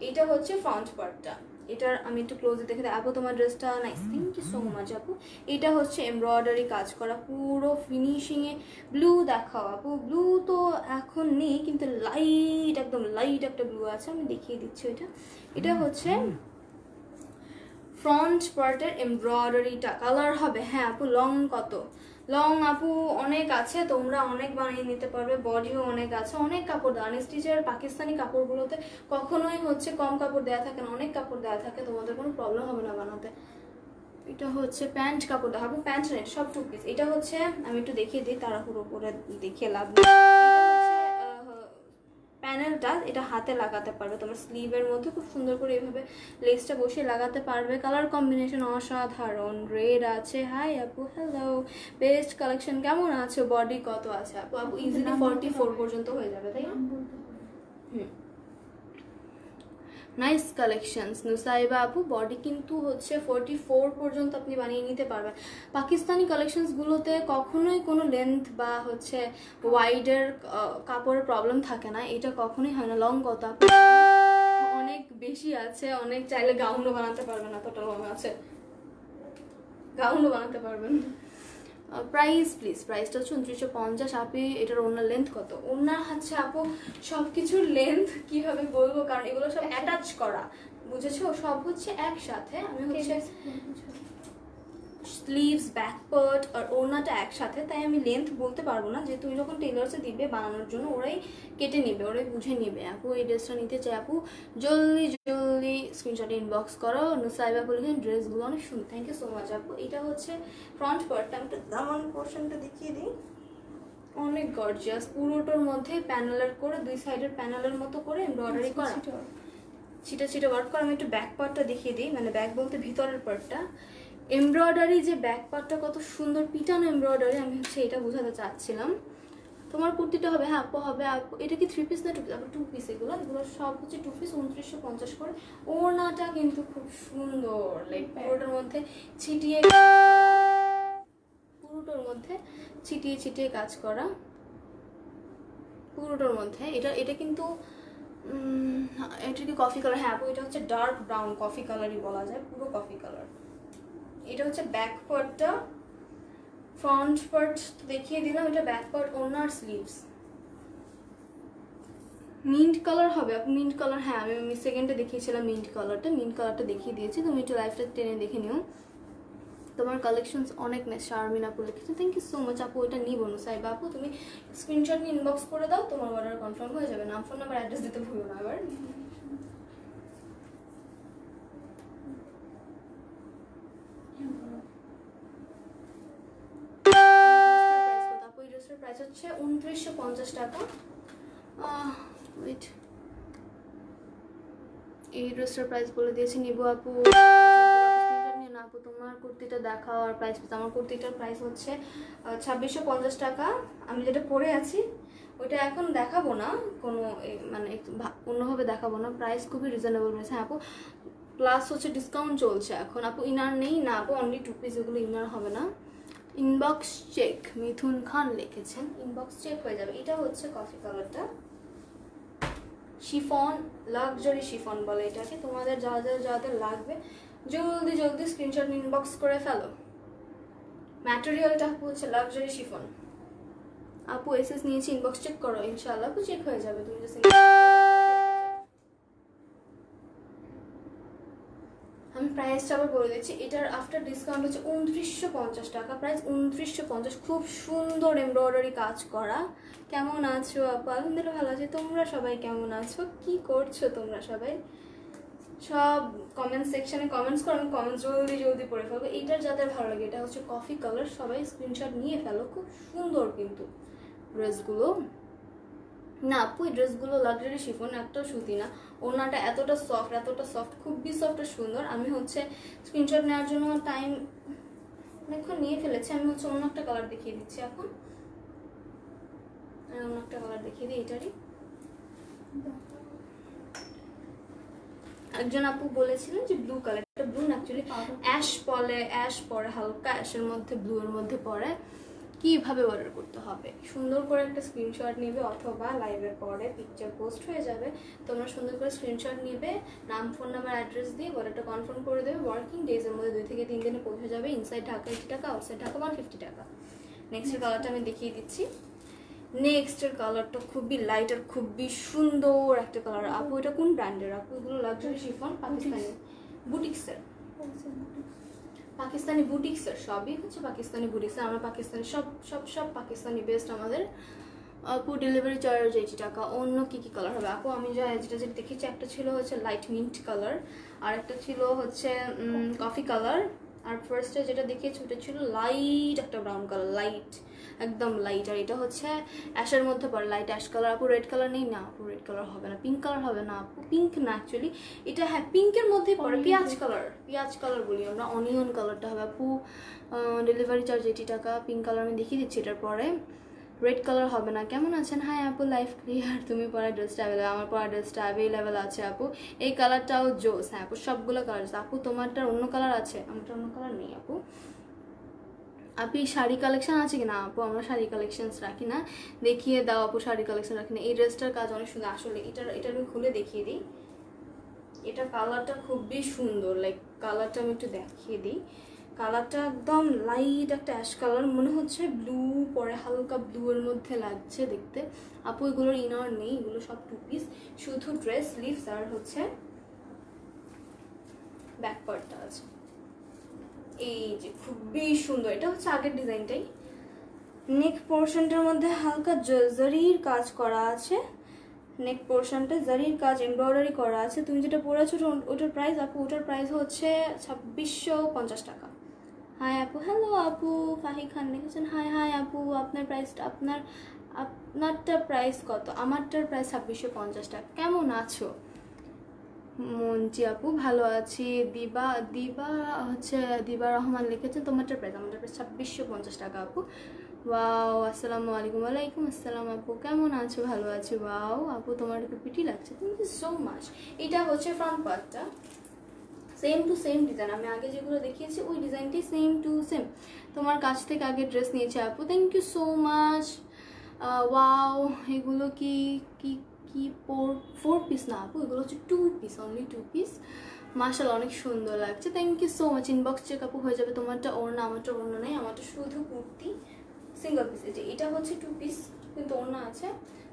এইটা হচ্ছে ফ্রন্ট পার্টটা। এটার আমি একটু ক্লোজে দেখে দিই। আপু তোমার ড্রেসটা nice, thank you so much আপু। এটা হচ্ছে এমব্রয়ডারি কাজ করা, পুরো ফিনিশিংয়ে। ব্লু দেখাও আপু। ব্লু তো এখন নেই কিন্তু লাইট, একদম লাইট একটা ব্লু আছে, আমি দেখিয়ে দিচ্ছি। এটা হচ্ছে ফ্রন্ট পার্টের এমব্রয়ডারিটা কালার হবে। হ্যাঁ আপু লং কত? লং আপু অনেক আছে, তোমরা অনেক বানিয়ে নিতে পারবে, বডিও অনেক আছে, অনেক কাপড় দেওয়া। আনস্টিচের পাকিস্তানি কাপড়গুলোতে কখনোই হচ্ছে কম কাপড় দেওয়া থাকে না, অনেক কাপড় দেওয়া থাকে, তোমাদের কোনো প্রবলেম হবে না বানাতে। এটা হচ্ছে প্যান্ট কাপড় দেখাবো, প্যান্ট নেই সব 2 পিস। এটা হচ্ছে আমি একটু দেখিয়ে দিই, তাড়াহুড়ো করে দেখিয়ে লাভ নেই। প্যানেলটা এটা হাতে লাগাতে পারবে তোমার স্লিভের মধ্যে, খুব সুন্দর করে এইভাবে লেসটা বসিয়ে লাগাতে পারবে। কালার কম্বিনেশন অসাধারণ, রেড আছে। হাই আপু, হ্যালো। বেস্ট কালেকশন কেমন আছে? বডি কত আছে আপু? আপু ইজিলি 44 পর্যন্ত হয়ে যাবে, তাই না? হুম, নাইস কালেকশনস নুসাইবা আপু। বডি কিন্তু হচ্ছে 44 পর্যন্ত আপনি বানিয়ে নিতে পারবেন। পাকিস্তানি কালেকশনসগুলোতে কখনোই কোনো লেন্থ বা হচ্ছে ওয়াইডের কাপড়ের প্রবলেম থাকে না, এটা কখনোই হয় না। লং কত আপু? অনেক বেশি আছে, অনেক চাইলে গাউনও বানাতে পারবেন, এতটা লং আছে, গাউনও বানাতে পারবেন। প্রাইস প্লিজ, প্রাইসটা হচ্ছে 2950। আপনি এটার ওনার লেন্থ কত? ওনার হচ্ছে আপু সব কিছুর লেন্থ কিভাবে বলবো, কারণ এগুলো সব অ্যাটাচ করা, বুঝেছো? সব হচ্ছে একসাথে। আমি হচ্ছে স্লিভস, ব্যাক পার্ট আর ওড়নাটা একসাথে, তাই আমি লেন্থ বলতে পারবো না, যে তুমি যখন টেলার্সে দিবে বানানোর জন্য ওরাই কেটে নেবে, ওরাই বুঝে নেবে। আপু এই ড্রেসটা নিতে চাই আপু, জলদি জলদি স্ক্রিনশট ইনবক্স করো। নুসাইবা বললেন ড্রেসগুলো অনেক সুন্দর, থ্যাংক ইউ সো মাচ আপু। এটা হচ্ছে ফ্রন্ট পার্টটা, আমি দামান পোর্শনটা দেখিয়ে দিই, অনেক গর্জিয়াস। পুরোটার মধ্যে প্যানেলের করে, 2 সাইডের প্যানেলের মতো করে এমব্রয়ডারি করা, ছিটা ছিটা ওয়ার্ক করা। আমি একটু ব্যাক পার্টটা দেখিয়ে দিই, মানে ব্যাক বলতে ভিতরের পার্টটা। এমব্রয়ডারি যে ব্যাক পার্টটা কত সুন্দর পিটানো এমব্রয়ডারি, আমি হচ্ছে এটা বোঝাতে চাচ্ছিলাম। তোমার কুর্তিটা হবে, হ্যাঁ আপু হবে। এটা কি 3 পিস না 2 পিস? আপু 2 পিস, এগুলো সব হচ্ছে 2 পিস, 2950 করে। ওড়নাটা কিন্তু খুব সুন্দর, লাইক পুরোটার মধ্যে ছিটিয়ে, পুরোটার মধ্যে ছিটিয়ে ছিটিয়ে কাজ করা, পুরোটার মধ্যে। এটা কিন্তু এটা কি কফি কালার? হ্যাঁ আপু এটা হচ্ছে ডার্ক ব্রাউন, কফি কালারই বলা যায়, পুরো কফি কালার। এটা হচ্ছে ব্যাক পার্টটা, ফ্রন্ট পার্ট দেখিয়ে দিলাম, এটা ব্যাক পার্ট, ওনার স্লিভস মিন্ট কালার হবে। আপনি মিন্ট কালার, হ্যাঁ আমি সেকেন্ডে দেখিয়েছিলাম মিন্ট কালারটা দেখিয়ে দিয়েছি, তুমি একটু লাইফটা টেনে দেখে নিও। তোমার কালেকশনস অনেক নেই, শারমিন আপু লিখেছে, থ্যাংক ইউ সো মাচ আপু। এটা নিব নুসাইবা আপু, তুমি স্ক্রিনশট নিয়ে ইনবক্স করে দাও, তোমার অর্ডার কনফার্ম হয়ে যাবে। নাম, ফোন নাম্বার, অ্যাড্রেস দিতে ভুলো না এবার। এই ড্রেসটার প্রাইস হচ্ছে 2950 টাকা। ওয়েট, এই ড্রেসটার প্রাইস বলে দিয়েছি, নিবো আপু। না আপু তোমার কুর্তিটা দেখাও আর প্রাইস। আমার কুর্তিটার প্রাইস হচ্ছে 2650 টাকা। আমি যেটা পরে আছি ওইটা এখন দেখাবো না, কোনো মানে অন্যভাবে দেখাবো না, প্রাইস খুবই রিজনেবল রয়েছে। হ্যাঁ আপু, প্লাস হচ্ছে ডিসকাউন্ট চলছে এখন। আপু ইনার নেই না আপু, অনলি 2 পিস, এগুলো ইনার হবে না। ইনবক্স চেক, মিথুন খান লিখেছেন, ইনবক্স চেক হয়ে যাবে। এটা হচ্ছে কফি কালারটা, শিফন, লাক্সারি শিফন বলে এটাকে। তোমাদের যাদের লাগবে জলদি জলদি স্ক্রিনশট ইনবক্স করে ফেলো। ম্যাটেরিয়ালটা হচ্ছে লাক্সারি শিফন। আপু এসএস নিয়েছি, ইনবক্স চেক করো, ইনশাআল্লাহ আপু চেক হয়ে যাবে। তুমি জাস্ট আমি প্রাইসটা আবার বলে দিচ্ছি, এটার আফটার ডিসকাউন্ট হচ্ছে 2950 টাকা, প্রাইস 2950। খুব সুন্দর এমব্রয়ডারি কাজ করা। কেমন আছো আপু? আলহামদুলিল্লাহ ভালো আছি, তোমরা সবাই কেমন আছো? কি করছো তোমরা সবাই? সব কমেন্ট সেকশনে কমেন্টস করো, আমি কমেন্টস জলদি জলদি পড়ে ফেলবো। এইটার যাদের ভালো লাগে, এটা হচ্ছে কফি কালার, সবাই স্ক্রিনশট নিয়ে ফেলো। খুব সুন্দর কিন্তু ড্রেসগুলো। না আপু এই ড্রেসগুলো লাক্সারি শিফন, একটাও সুতি না। ওনাটা এতটা সফট, খুবই সফট আর সুন্দর। আমি হচ্ছে স্ক্রিনশট নেওয়ার জন্য টাইম অনেকক্ষণ নিয়ে ফেলেছি। আমি হচ্ছে অন্য একটা কালার দেখিয়ে দিচ্ছি এখন, অন্য একটা কালার দেখিয়ে দিই এটারই। একজন আপু বলেছিলেন যে ব্লু কালার, এটা ব্লু না অ্যাকচুয়ালি অ্যাশ পরে, হালকা অ্যাশের মধ্যে ব্লু এর মধ্যে পরে। কিভাবে অর্ডার করতে হবে? সুন্দর করে একটা স্ক্রিনশট নেবে, অথবা লাইভের পরে পিকচার পোস্ট হয়ে যাবে, তোমরা সুন্দর করে স্ক্রিনশট নেবে, নাম, ফোন নাম্বার, অ্যাড্রেস দিয়ে অর্ডারটা কনফার্ম করে দেবে। ওয়ার্কিং ডেজের মধ্যে 2 থেকে 3 দিনে পৌঁছে যাবে। ইনসাইড ঢাকা 80 টাকা, আউটসাইড ঢাকা 150 টাকা। নেক্সটের কালারটা আমি দেখিয়ে দিচ্ছি। নেক্সটের কালারটা খুবই লাইট আর খুবই সুন্দর একটা কালার। আপু এটা কোন ব্র্যান্ডের আপু? এগুলো লাক্সারি শিফন, পাকিস্তানি বুটিক্সের। পাকিস্তানি বুটিক্সের সবই হচ্ছে পাকিস্তানি বুটিক্স, আমরা পাকিস্তানি সব সব সব পাকিস্তানি বেস্ট আমাদের। আপু ডেলিভারি চার্জ 80 টাকা। অন্য কি কি কালার হবে আপু? আমি যেটা যেটা দেখেছি একটা ছিল হচ্ছে লাইট মিন্ট কালার, আর একটা ছিল হচ্ছে কফি কালার, আর ফার্স্টে যেটা দেখিয়েছি ওটা ছিল লাইট একটা ব্রাউন কালার, লাইট একদম লাইট। আর এটা হচ্ছে অ্যাশের মধ্যে পড়ে লাইট অ্যাশ কালার। আপু রেড কালার নেই না আপু, রেড কালার হবে না। পিঙ্ক কালার হবে না আপু, পিঙ্ক না অ্যাকচুয়ালি এটা, হ্যাঁ পিঙ্কের মধ্যেই পড়ে, পেঁয়াজ কালার, পেঁয়াজ কালার বলি আমরা, অনিয়ন কালারটা হবে আপু। ডেলিভারি চার্জ 80 টাকা। পিঙ্ক কালার আমি দেখিয়ে দিচ্ছি এটার পরে। রেড কালার হবে না। কেমন আছেন? হাই আপু, লাইফ ক্লিয়ার। তুমি পরা ড্রেসটা অ্যাভেলেবল, আমার পরা ড্রেসটা অ্যাভেলেবেল আছে আপু। এই কালারটাও জোস। হ্যাঁ আপু সবগুলো কালার আছে আপু। তোমারটার অন্য কালার আছে? আমারটা অন্য কালার নেই আপু। আপনি শাড়ি কালেকশন আছে কি না আপু? আমরা শাড়ি কালেকশনস রাখি না। দেখিয়ে দাও আপু, শাড়ি কালেকশন রাখি না। এই ড্রেসটার কাজ অনেক সুন্দর আসলে, এটা আমি খুলে দেখিয়ে দিই। এটা কালারটা খুবই সুন্দর, লাইক কালারটা আমি একটু দেখিয়ে দিই। কালারটা একদম লাইট একটা অ্যাশ কালার, মনে হচ্ছে ব্লু পরে হালকা ব্লু এর মধ্যে লাগছে দেখতে আপু। এগুলোর ইনার নেই, এগুলো সব টু পিস, শুধু ড্রেস স্লিভস আর হচ্ছে ব্যাক পার্টটা আছে। এই যে খুবই সুন্দর, এটা হচ্ছে আগের ডিজাইনটাই। নেক পোর্শনটার মধ্যে হালকা জারির কাজ করা আছে, নেক পোর্শনটা জারির কাজ এমব্রয়ডারি করা আছে। তুমি যেটা পরেছো ওটার প্রাইস আপু, ওটার প্রাইস হচ্ছে 2650 টাকা। হাই আপু, হ্যালো আপু, ফাহি খান লিখেছেন হাই হাই আপু। আপনার প্রাইসটা আপনারটার প্রাইস কত? আমারটার প্রাইস 2650 টাকা। কেমন আছো মঞ্জি আপু? ভালো আছি। দিবা দিবা হচ্ছে দিবা রহমান লিখেছে তোমারটার প্রাইস, আমাদের প্রাইস 2650 টাকা আপু। ওয়াও, আসসালামু আলাইকুম। ওয়ালাইকুম আসসালাম আপু, কেমন আছো? ভালো আছি। ওয়াও আপু, তোমার একটু পিটি লাগছে, থ্যাংক ইউ সো মাচ। এটা হচ্ছে ফ্রন্ট পার্টটা, সেম টু সেম ডিজাইন, আমি আগে যেগুলো দেখিয়েছি ওই ডিজাইনটি সেম টু সেম। তোমার কাছ থেকে আগে ড্রেস নিয়েছি আপু, thank you so much. Wow, এগুলো কি কি কি ফোর পিস না আপু, এগুলো হচ্ছে 2 পিস, অনলি 2 পিস। মাশাআল্লাহ অনেক সুন্দর লাগছে, thank you so much. Inbox check আপু হয়ে যাবে। তোমারটা ওড়না, আমারটা ওড়না নেই, আমারটা শুধু কুর্তি সিঙ্গেল পিস। এটা হচ্ছে 2 পিস কিন্তু ওড়না আছে,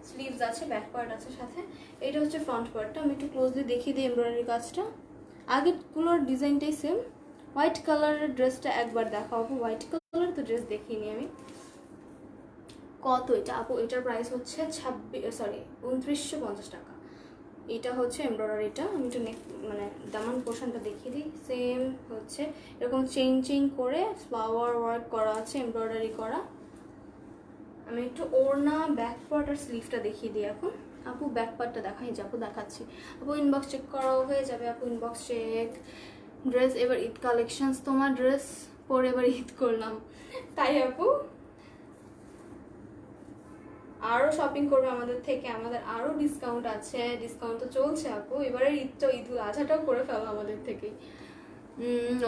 স্লিভস আছে, ব্যাক পার্ট আছে সাথে। এটা হচ্ছে ফ্রন্ট পার্টটা, আমি একটু ক্লোজলি দেখিয়ে দিই এমব্রয়ডারি কাজটা। আগেরগুলোর ডিজাইনটাই সেম। হোয়াইট কালারের ড্রেসটা একবার দেখা আপু, হোয়াইট কালার তো ড্রেস দেখিনি আমি। কত এটা আপু? এটার প্রাইস হচ্ছে 2950 টাকা। এটা হচ্ছে এমব্রয়ডারিটা, আমি একটু মানে দামান পোর্শনটা দেখিয়ে দিই। সেম হচ্ছে এরকম চেইন করে ফ্লাওয়ার ওয়ার্ক করা আছে, এমব্রয়ডারি করা। আমি একটু ওড়না, ব্যাক পার্ট আর স্লিভটা দেখিয়ে দিই এখন আপু। ব্যাক পার্টটা দেখাই যাবো, দেখাচ্ছি আপু। ইনবক্স চেক করাও হয়ে যাবে আপু, ইনবক্স চেক। ড্রেস এবার ঈদ কালেকশনস, তোমার ড্রেস পরে এবার ঈদ করলাম তাই আপু। আরও শপিং করবে আমাদের থেকে, আমাদের আরও ডিসকাউন্ট আছে, ডিসকাউন্ট তো চলছে আপু। এবারে ঈদটা, ঈদুল আজহাটাও করে ফেলো আমাদের থেকেই।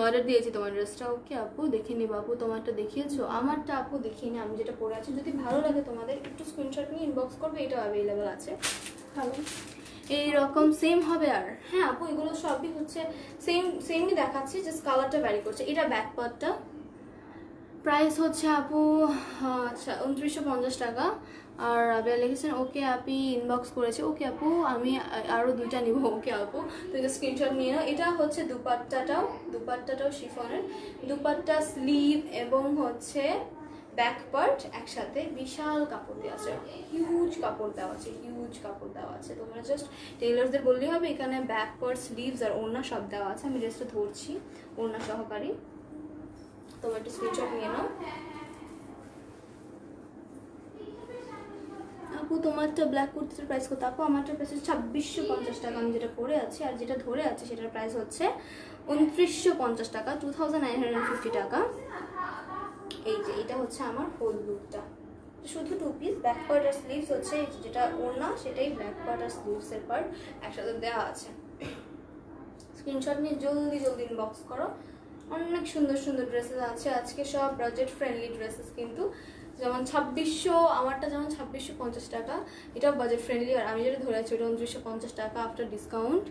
অর্ডার দিয়েছি তোমার ড্রেসটা, ওকে আপু দেখে নিবো আপু। তোমারটা দেখিয়েছো? আমারটা আপু দেখিনি, আমি যেটা পরে আছি। যদি ভালো লাগে তোমাদের একটু স্ক্রিনশট নিয়ে ইনবক্স করবে, এটাও অ্যাভেলেবেল আছে। ভালো এইরকম সেম হবে। আর হ্যাঁ আপু, এগুলো সবই হচ্ছে সেমই দেখাচ্ছি, জাস্ট কালারটা ভ্যারি করছে। এটা ব্যাক পার্টটা, প্রাইস হচ্ছে আপু আচ্ছা 2950 টাকা। আর আবিয়া লিখেছেন ওকে আপি, ইনবক্স করেছে, ওকে আপু আমি আরও 2টা নিব। ওকে আপু, তো এটা স্ক্রিনশট নিয়ে নাও। এটা হচ্ছে দুপাট্টাটাও শিফনের। দুপাট্টা, স্লিভ এবং হচ্ছে ব্যাক পার্ট একসাথে বিশাল কাপড় দেওয়া আছে, হিউজ কাপড় দেওয়া আছে, হিউজ কাপড় দেওয়া আছে। তোমরা জাস্ট টেইলার্সদের বললেই হবে। এখানে ব্যাক পার্ট, স্লিভস আর ওড়না সব দেওয়া আছে। আমি ড্রেসটা ধরছি ওড়না সহকারী, তোমরা একটু স্ক্রিনশট নিয়ে নাও আপু। তোমারটা ব্ল্যাক কুর্তিটার প্রাইস কত আপু? আমারটার প্রাইস হচ্ছে 2650 টাকা, আমি যেটা পরে আছি। আর যেটা ধরে আছে সেটার প্রাইস হচ্ছে 2950 টাকা, 2950 টাকা। এই যে এটা হচ্ছে আমার হোল লুকটা, শুধু 2 পিস। ব্যাক পার্ট আর স্লিভস হচ্ছে যেটা ওড়না, সেটাই ব্যাক পার্ট আর স্লিভসের পার্ট একসাথে দেওয়া আছে। স্ক্রিনশট নিয়ে জলদি জলদি ইনবক্স করো। অনেক সুন্দর সুন্দর ড্রেসেস আছে আজকে, সব বাজেট ফ্রেন্ডলি ড্রেসেস কিন্তু। যেমন 2600, আমারটা যেমন 2650 টাকা, এটাও বাজেট ফ্রেন্ডলি। আর আমি যেটা ধরে আছি ওটা 2950 টাকা আফটার ডিসকাউন্ট।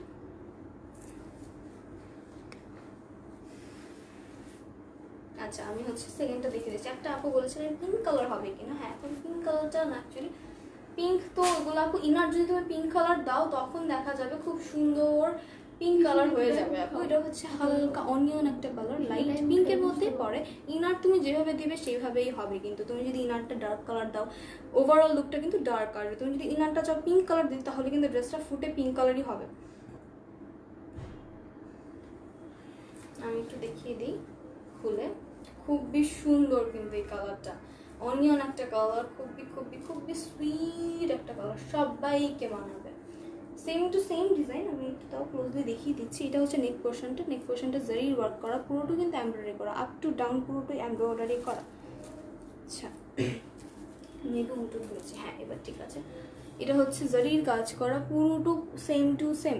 আচ্ছা আমি হচ্ছে সেকেন্ডটা দেখে দিচ্ছি। একটা আপু বলেছিলেন পিঙ্ক কালার হবে কিনা। হ্যাঁ, এখন পিঙ্ক কালারটা না, অ্যাকচুয়ালি পিঙ্ক তো ওগুলো আপু ইনার যদি তুমি পিঙ্ক কালার দাও তখন দেখা যাবে খুব সুন্দর পিঙ্ক কালার হয়ে যাবে আপু। এটা হচ্ছে হালকা অনিয়ন একটা কালার, লাইট পিঙ্কের মধ্যে পড়ে। ইনার তুমি যেভাবে দিবে সেইভাবেই হবে, কিন্তু তুমি যদি ইনারটা ডার্ক কালার দাও ওভারঅল লুকটা কিন্তু ডার্ক আসবে। তুমি যদি ইনারটা চাও পিঙ্ক কালার দিতে তাহলে কিন্তু ড্রেসটা ফুটে পিঙ্ক কালারই হবে। আমি একটু দেখিয়ে দিই খুলে, খুবই সুন্দর কিন্তু এই কালারটা, অনিয়ন একটা কালার, খুবই খুবই খুবই সুইট একটা কালার, সবাইকে মানাবে। সেম টু সেম ডিজাইন আমি একটু তাও ক্লোজলি দেখিয়ে দিচ্ছি। এটা হচ্ছে নেক পোর্শনটা জারি ওয়ার্ক করা, পুরোটা কিন্তু এমব্রয়ডারি করা, আপ টু ডাউন পুরোটাই এমব্রয়ডারি করা। আচ্ছা মেয়েকে উল্টো ধরেছি, হ্যাঁ এবার ঠিক আছে। এটা হচ্ছে জারির কাজ করা, পুরোটো সেম টু সেম।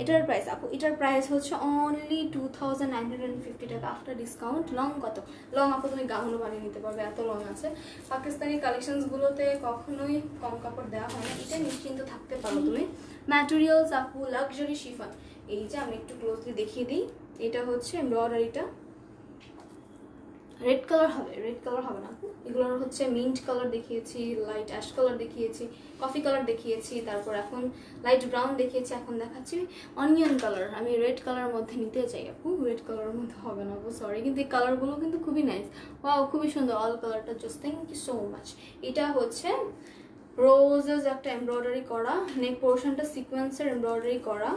এটার প্রাইস আপু, এটার প্রাইস হচ্ছে অনলি 2950 টাকা আফটার ডিসকাউন্ট। লং কত? লং আপু তুমি গাউনও বানিয়ে নিতে পারবে, এত লং আছে। পাকিস্তানি কালেকশনসগুলোতে কখনোই কম কাপড় দেওয়া হয় না, এটা নিশ্চিন্ত থাকতে পারো তুমি। ম্যাটেরিয়ালস আপু লাক্সারি শিফন, এই যে আমি একটু ক্লোজলি দেখিয়ে দিই। এটা হচ্ছে এমব্রয়ডারিটা রেড কালার হবে না আপু, এগুলোর হচ্ছে মিন্ট কালার দেখিয়েছি, লাইট অ্যাশ কালার দেখিয়েছি, কফি কালার দেখিয়েছি, তারপর এখন লাইট ব্রাউন দেখিয়েছি, এখন দেখাচ্ছি অনিয়ন কালার। আমি রেড কালার মধ্যে নিতে চাই আপু, রেড কালারের মধ্যে হবে না আপু, সরি, কিন্তু এই কালারগুলো কিন্তু খুবই নাইস, ওয়াও খুবই সুন্দর, অল কালারটা just thank you so much. এটা হচ্ছে রোজেস একটা এমব্রয়ডারি করা, নেক পোর্শনটা সিকোয়েন্সের এমব্রয়ডারি করা,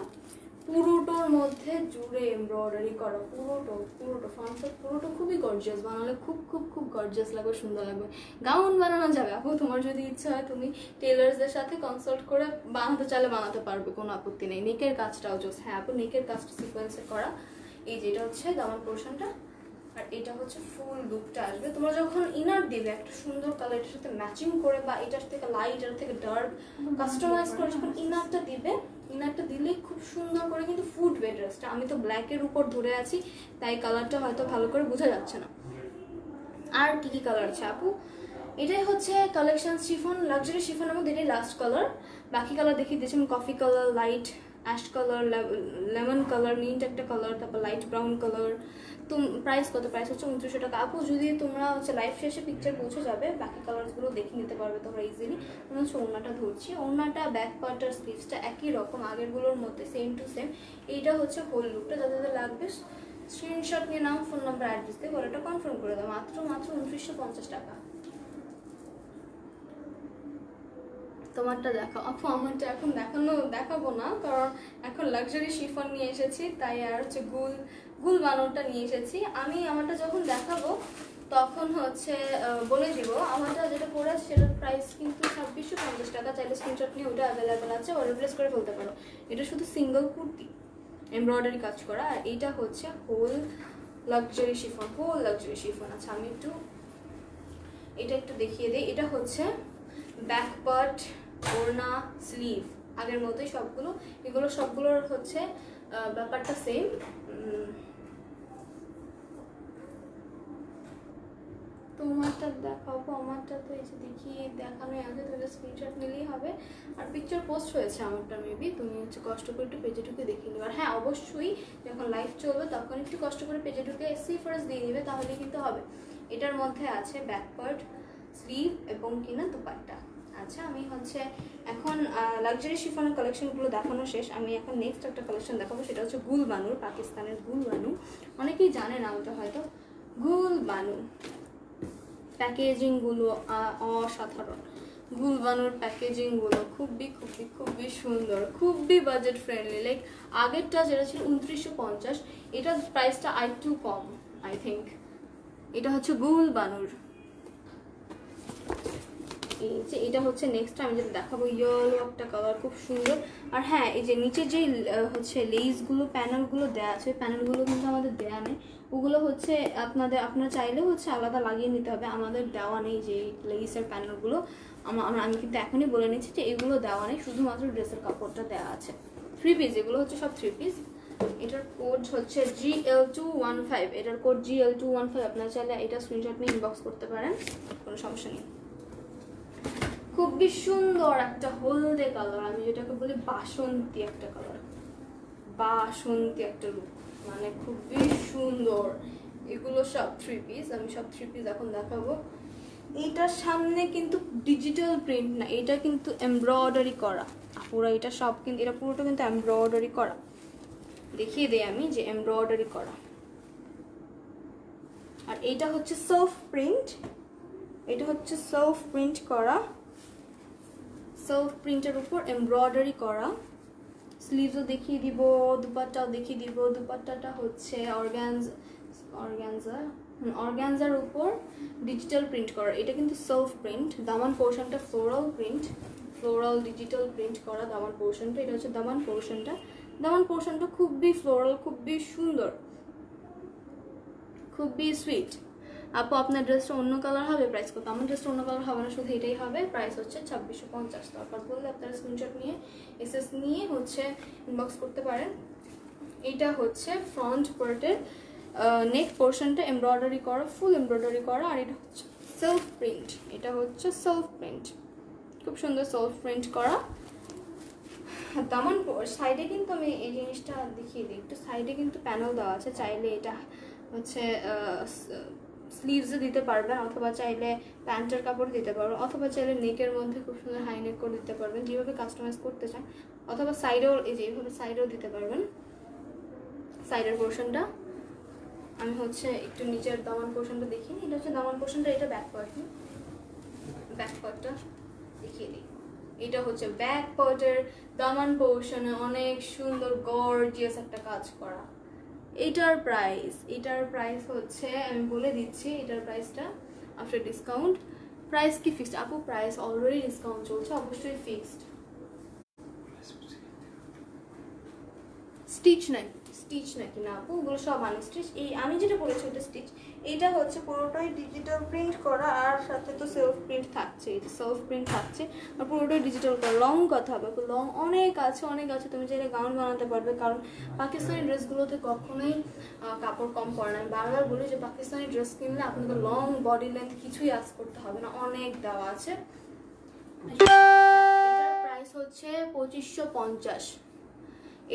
পুরোটোর মধ্যে জুড়ে এমব্রয়ডারি করা, পুরোটো ফ্রন্টটা পুরোটো খুবই গর্জিয়াস, বানালে খুব খুব খুব গর্জিয়াস লাগবে, সুন্দর লাগবে। গাউন বানানো যাবে আপু, তোমার যদি ইচ্ছা হয় তুমি টেলার্সদের সাথে কনসাল্ট করে বানাতে চাইলে বানাতে পারবে, কোনো আপত্তি নেই। নেকের কাজটাও জাস্ট, হ্যাঁ আপু নেকের কাজটা সিকোয়েন্সে করা। এই যেটা হচ্ছে দামান পোর্শনটা, আর এটা হচ্ছে ফুল লুকটা আসবে। তোমরা যখন ইনার দিবে একটা সুন্দর কালার এটার সাথে ম্যাচিং করে, বা এটার থেকে লাইট এটার থেকে ডার্ক কাস্টমাইজ করে যখন ইনারটা দিবে, ইনারটা দিলে খুব সুন্দর করে কিন্তু ফুটবে ড্রেসটা। আমি তো ব্ল্যাকের উপর ধরে আছি তাই কালারটা হয়তো ভালো করে বোঝা যাচ্ছে না। আর কি কি কালার আছে আপু? এটাই হচ্ছে কালেকশন শিফন, লাক্সারি শিফনের মধ্যে এটাই লাস্ট কালার। বাকি কালার দেখিয়ে দিয়েছি আমি, coffee colour, light ash colour, lemon colour, mint একটা কালার, তারপর লাইট ব্রাউন কালার। তো প্রাইস কত? প্রাইস হচ্ছে 2900 টাকা আপু। যদি তোমরা হচ্ছে লাইভ শেষে পিকচার পৌঁছে যাবে, বাকি কালারসগুলো দেখে নিতে পারবে তোমরা ইজিলি। আমি হচ্ছে ওড়নাটা ধরছি, ওড়নাটা ব্যাক পার্ট আর স্লিভসটা একই রকম আগেরগুলোর মধ্যে সেম টু সেম। এইটা হচ্ছে হোল লুকটা, যাদের লাগবে স্ক্রিনশট নিয়ে নাম, ফোন নাম্বার, অ্যাড্রেস দিয়ে ওটা কনফার্ম করে দাও। মাত্র 2950 টাকা। তোমারটা দেখাও আপু। আমারটা এখন দেখাবো না, কারণ এখন লাক্সারি শিফন নিয়ে এসেছি, তাই আর হচ্ছে গুল বানোরটা নিয়ে এসেছি আমি। আমারটা যখন দেখাবো তখন হচ্ছে বলে দিব। আমারটা যেটা পরে আছে সেটার প্রাইস কিন্তু 2650 টাকা। চাইলে স্ক্রিনশট নিয়ে ওটা অ্যাভেলেবেল আছে, ও রিপ্লেস করে ফেলতে পারো। এটা শুধু সিঙ্গেল কুর্তি, এমব্রয়ডারি কাজ করা, আর এইটা হচ্ছে হোল লাক্সারি শিফন। আচ্ছা আমি এটা একটু দেখিয়ে দিই। এটা হচ্ছে ব্যাক পার্ট, ওড়না, স্লিভ আগের মতোই সবগুলো। এগুলো সবগুলোর হচ্ছে ব্যাপারটা সেম। তোমারটা দেখাবো, আমারটা তো এই যে দেখিয়ে দেখানোই আছে, তাহলে স্ক্রিনশট নিলেই হবে। আর পিকচার পোস্ট হয়েছে আমারটা, মেবি তুমি হচ্ছে কষ্ট করে একটু পেজে ঢুকে দেখিয়ে নেবে। আর হ্যাঁ অবশ্যই যখন লাইভ চলবে তখন একটু কষ্ট করে পেজে ঢুকে সিফার্স দিয়ে নেবে, তাহলে কিন্তু হবে। এটার মধ্যে আছে ব্যাক পার্ট, স্লিভ এবং কিনা দুপাট্টা। আচ্ছা আমি হচ্ছে এখন লাক্সারি শিফনের কালেকশনগুলো দেখানো শেষ। আমি এখন নেক্সট একটা কালেকশন দেখাবো, সেটা হচ্ছে গুল বানু, পাকিস্তানের গুল বানু। অনেকেই জানে না ওটা হয়তো। গুল বানু প্যাকেজিংগুলো অসাধারণ। গুল বানুর প্যাকেজিংগুলো খুবই খুবই খুবই সুন্দর, খুবই বাজেট ফ্রেন্ডলি। লাইক আগেরটা যেটা ছিল 2950, এটার প্রাইসটা একটু কম আই থিঙ্ক। এটা হচ্ছে গুল বানুর। এই যে এটা হচ্ছে নেক্সট আমি যেটা দেখাবো, ইয়েলো একটা কালার, খুব সুন্দর। আর হ্যাঁ এই যে নিচে যে হচ্ছে লেসগুলো প্যানেলগুলো দেওয়া আছে, প্যানেলগুলো কিন্তু আমাদের দেওয়া নেই, ওগুলো হচ্ছে আপনারা চাইলে হচ্ছে আলাদা লাগিয়ে নিতে হবে, আমাদের দেওয়া নেই যে লেসের প্যানেলগুলো। আমি কিন্তু এখনই বলে নিচ্ছি যে এগুলো দেওয়া নেই, শুধুমাত্র ড্রেসের কাপড়টা দেওয়া আছে। 3 পিস, এগুলো হচ্ছে সব 3 পিস। এটার কোড হচ্ছে GL215, এটার কোড GL215। আপনারা চাইলে এটা স্ক্রিনশট নিয়ে ইনবক্স করতে পারেন, কোনো সমস্যা নেই। খুবই সুন্দর একটা হলদে কালার, আমি যেটাকে বলি বাসন্তী একটা কালার, বাসন্তী একটা লুক, মানে খুবই সুন্দর। এগুলো সব 3 পিস, আমি সব 3 পিস এখন দেখাবো। এইটার সামনে কিন্তু ডিজিটাল প্রিন্ট না, এটা কিন্তু এমব্রয়ডারি করা পুরো। এটা সব কিন্তু, এটা পুরোটা কিন্তু এমব্রয়ডারি করা। দেখিয়ে দিই আমি যে এমব্রয়ডারি করা। আর এইটা হচ্ছে সেলফ প্রিন্ট, এটা হচ্ছে সেলফ প্রিন্ট করা, সেলফ প্রিন্টের উপর এমব্রয়ডারি করা। স্লিভসও দেখিয়ে দিব, দুপাট্টাও দেখিয়ে দিব। দুপাট্টাটা হচ্ছে অর্গানজার উপর ডিজিটাল প্রিন্ট করা। এটা কিন্তু সেলফ প্রিন্ট। দামান পোর্শনটা floral print, floral digital print করা দামান পোর্শনটা। এটা হচ্ছে দামান পোর্শনটা। দামান পোর্শনটা খুবই ফ্লোরাল, খুবই সুন্দর, খুবই সুইট। আপু আপনার ড্রেসটা অন্য কালার হবে, প্রাইস কত? আমার ড্রেসটা অন্য কালার হবে না, শুধু এটাই হবে। প্রাইস হচ্ছে 2650। তারপর বললে আপনারা স্ক্রিনশট নিয়ে এসএস নিয়ে হচ্ছে ইনবক্স করতে পারেন। এটা হচ্ছে ফ্রন্ট পার্টের নেক পোর্শনটা এমব্রয়ডারি করা, ফুল এমব্রয়ডারি করা। আর এটা হচ্ছে সেলফ প্রিন্ট, এটা হচ্ছে সেলফ প্রিন্ট, খুব সুন্দর সেলফ প্রিন্ট করা। দামান সাইডে কিন্তু আমি এই জিনিসটা দেখিয়ে দিই একটু, সাইডে কিন্তু প্যানেল দেওয়া আছে। চাইলে এটা হচ্ছে স্লিভসে দিতে পারবেন, অথবা চাইলে প্যান্টের কাপড় দিতে পারবেন, অথবা চাইলে নেকের মধ্যে খুব সুন্দর হাই নেক করে দিতে পারবেন, যেভাবে কাস্টমাইজ করতে চান। অথবা সাইডেও এই যে এইভাবে সাইডেও দিতে পারবেন। সাইডের পোর্শনটা আমি হচ্ছে একটু নিচের দামান পোর্শনটা দেখিয়ে, এটা হচ্ছে দামান পোর্শনটা, এটা ব্যাক পার্ট। ব্যাক পার্টটা দেখিয়ে দিই। এটা হচ্ছে ব্যাক পার্টের দামান পোর্শনে অনেক সুন্দর গর্জিয়াস একটা কাজ করা। এটার প্রাইস হচ্ছে আমি বলে দিচ্ছি, এটার প্রাইসটা আফটার ডিসকাউন্ট। প্রাইস কি ফিক্সড? আপু প্রাইস অলরেডি ডিসকাউন্ট চলছে, অবশ্যই ফিক্সড। স্টিচ নাকি না আপু, ওগুলো সব আনস্টিচ। এই আমি যেটা বলেছি ওটা স্টিচ। এইটা হচ্ছে পুরোটাই ডিজিটাল প্রিন্ট করা, আর সাথে তো সেলফ প্রিন্ট থাকছে, এটা সেলফ প্রিন্ট থাকছে, আর পুরোটাই ডিজিটাল করা। লং কথা হবে, লং অনেক আছে। তুমি চাইলে গাউন বানাতে পারবে, কারণ পাকিস্তানি ড্রেসগুলোতে কখনোই কাপড় কম পড়ে না। আমি বারবার বলি যে পাকিস্তানি ড্রেস কিনলে আপনাকে লং বডি লেন্থ কিছুই আজ করতে হবে না, অনেক দেওয়া আছে। এটার প্রাইস হচ্ছে 2550।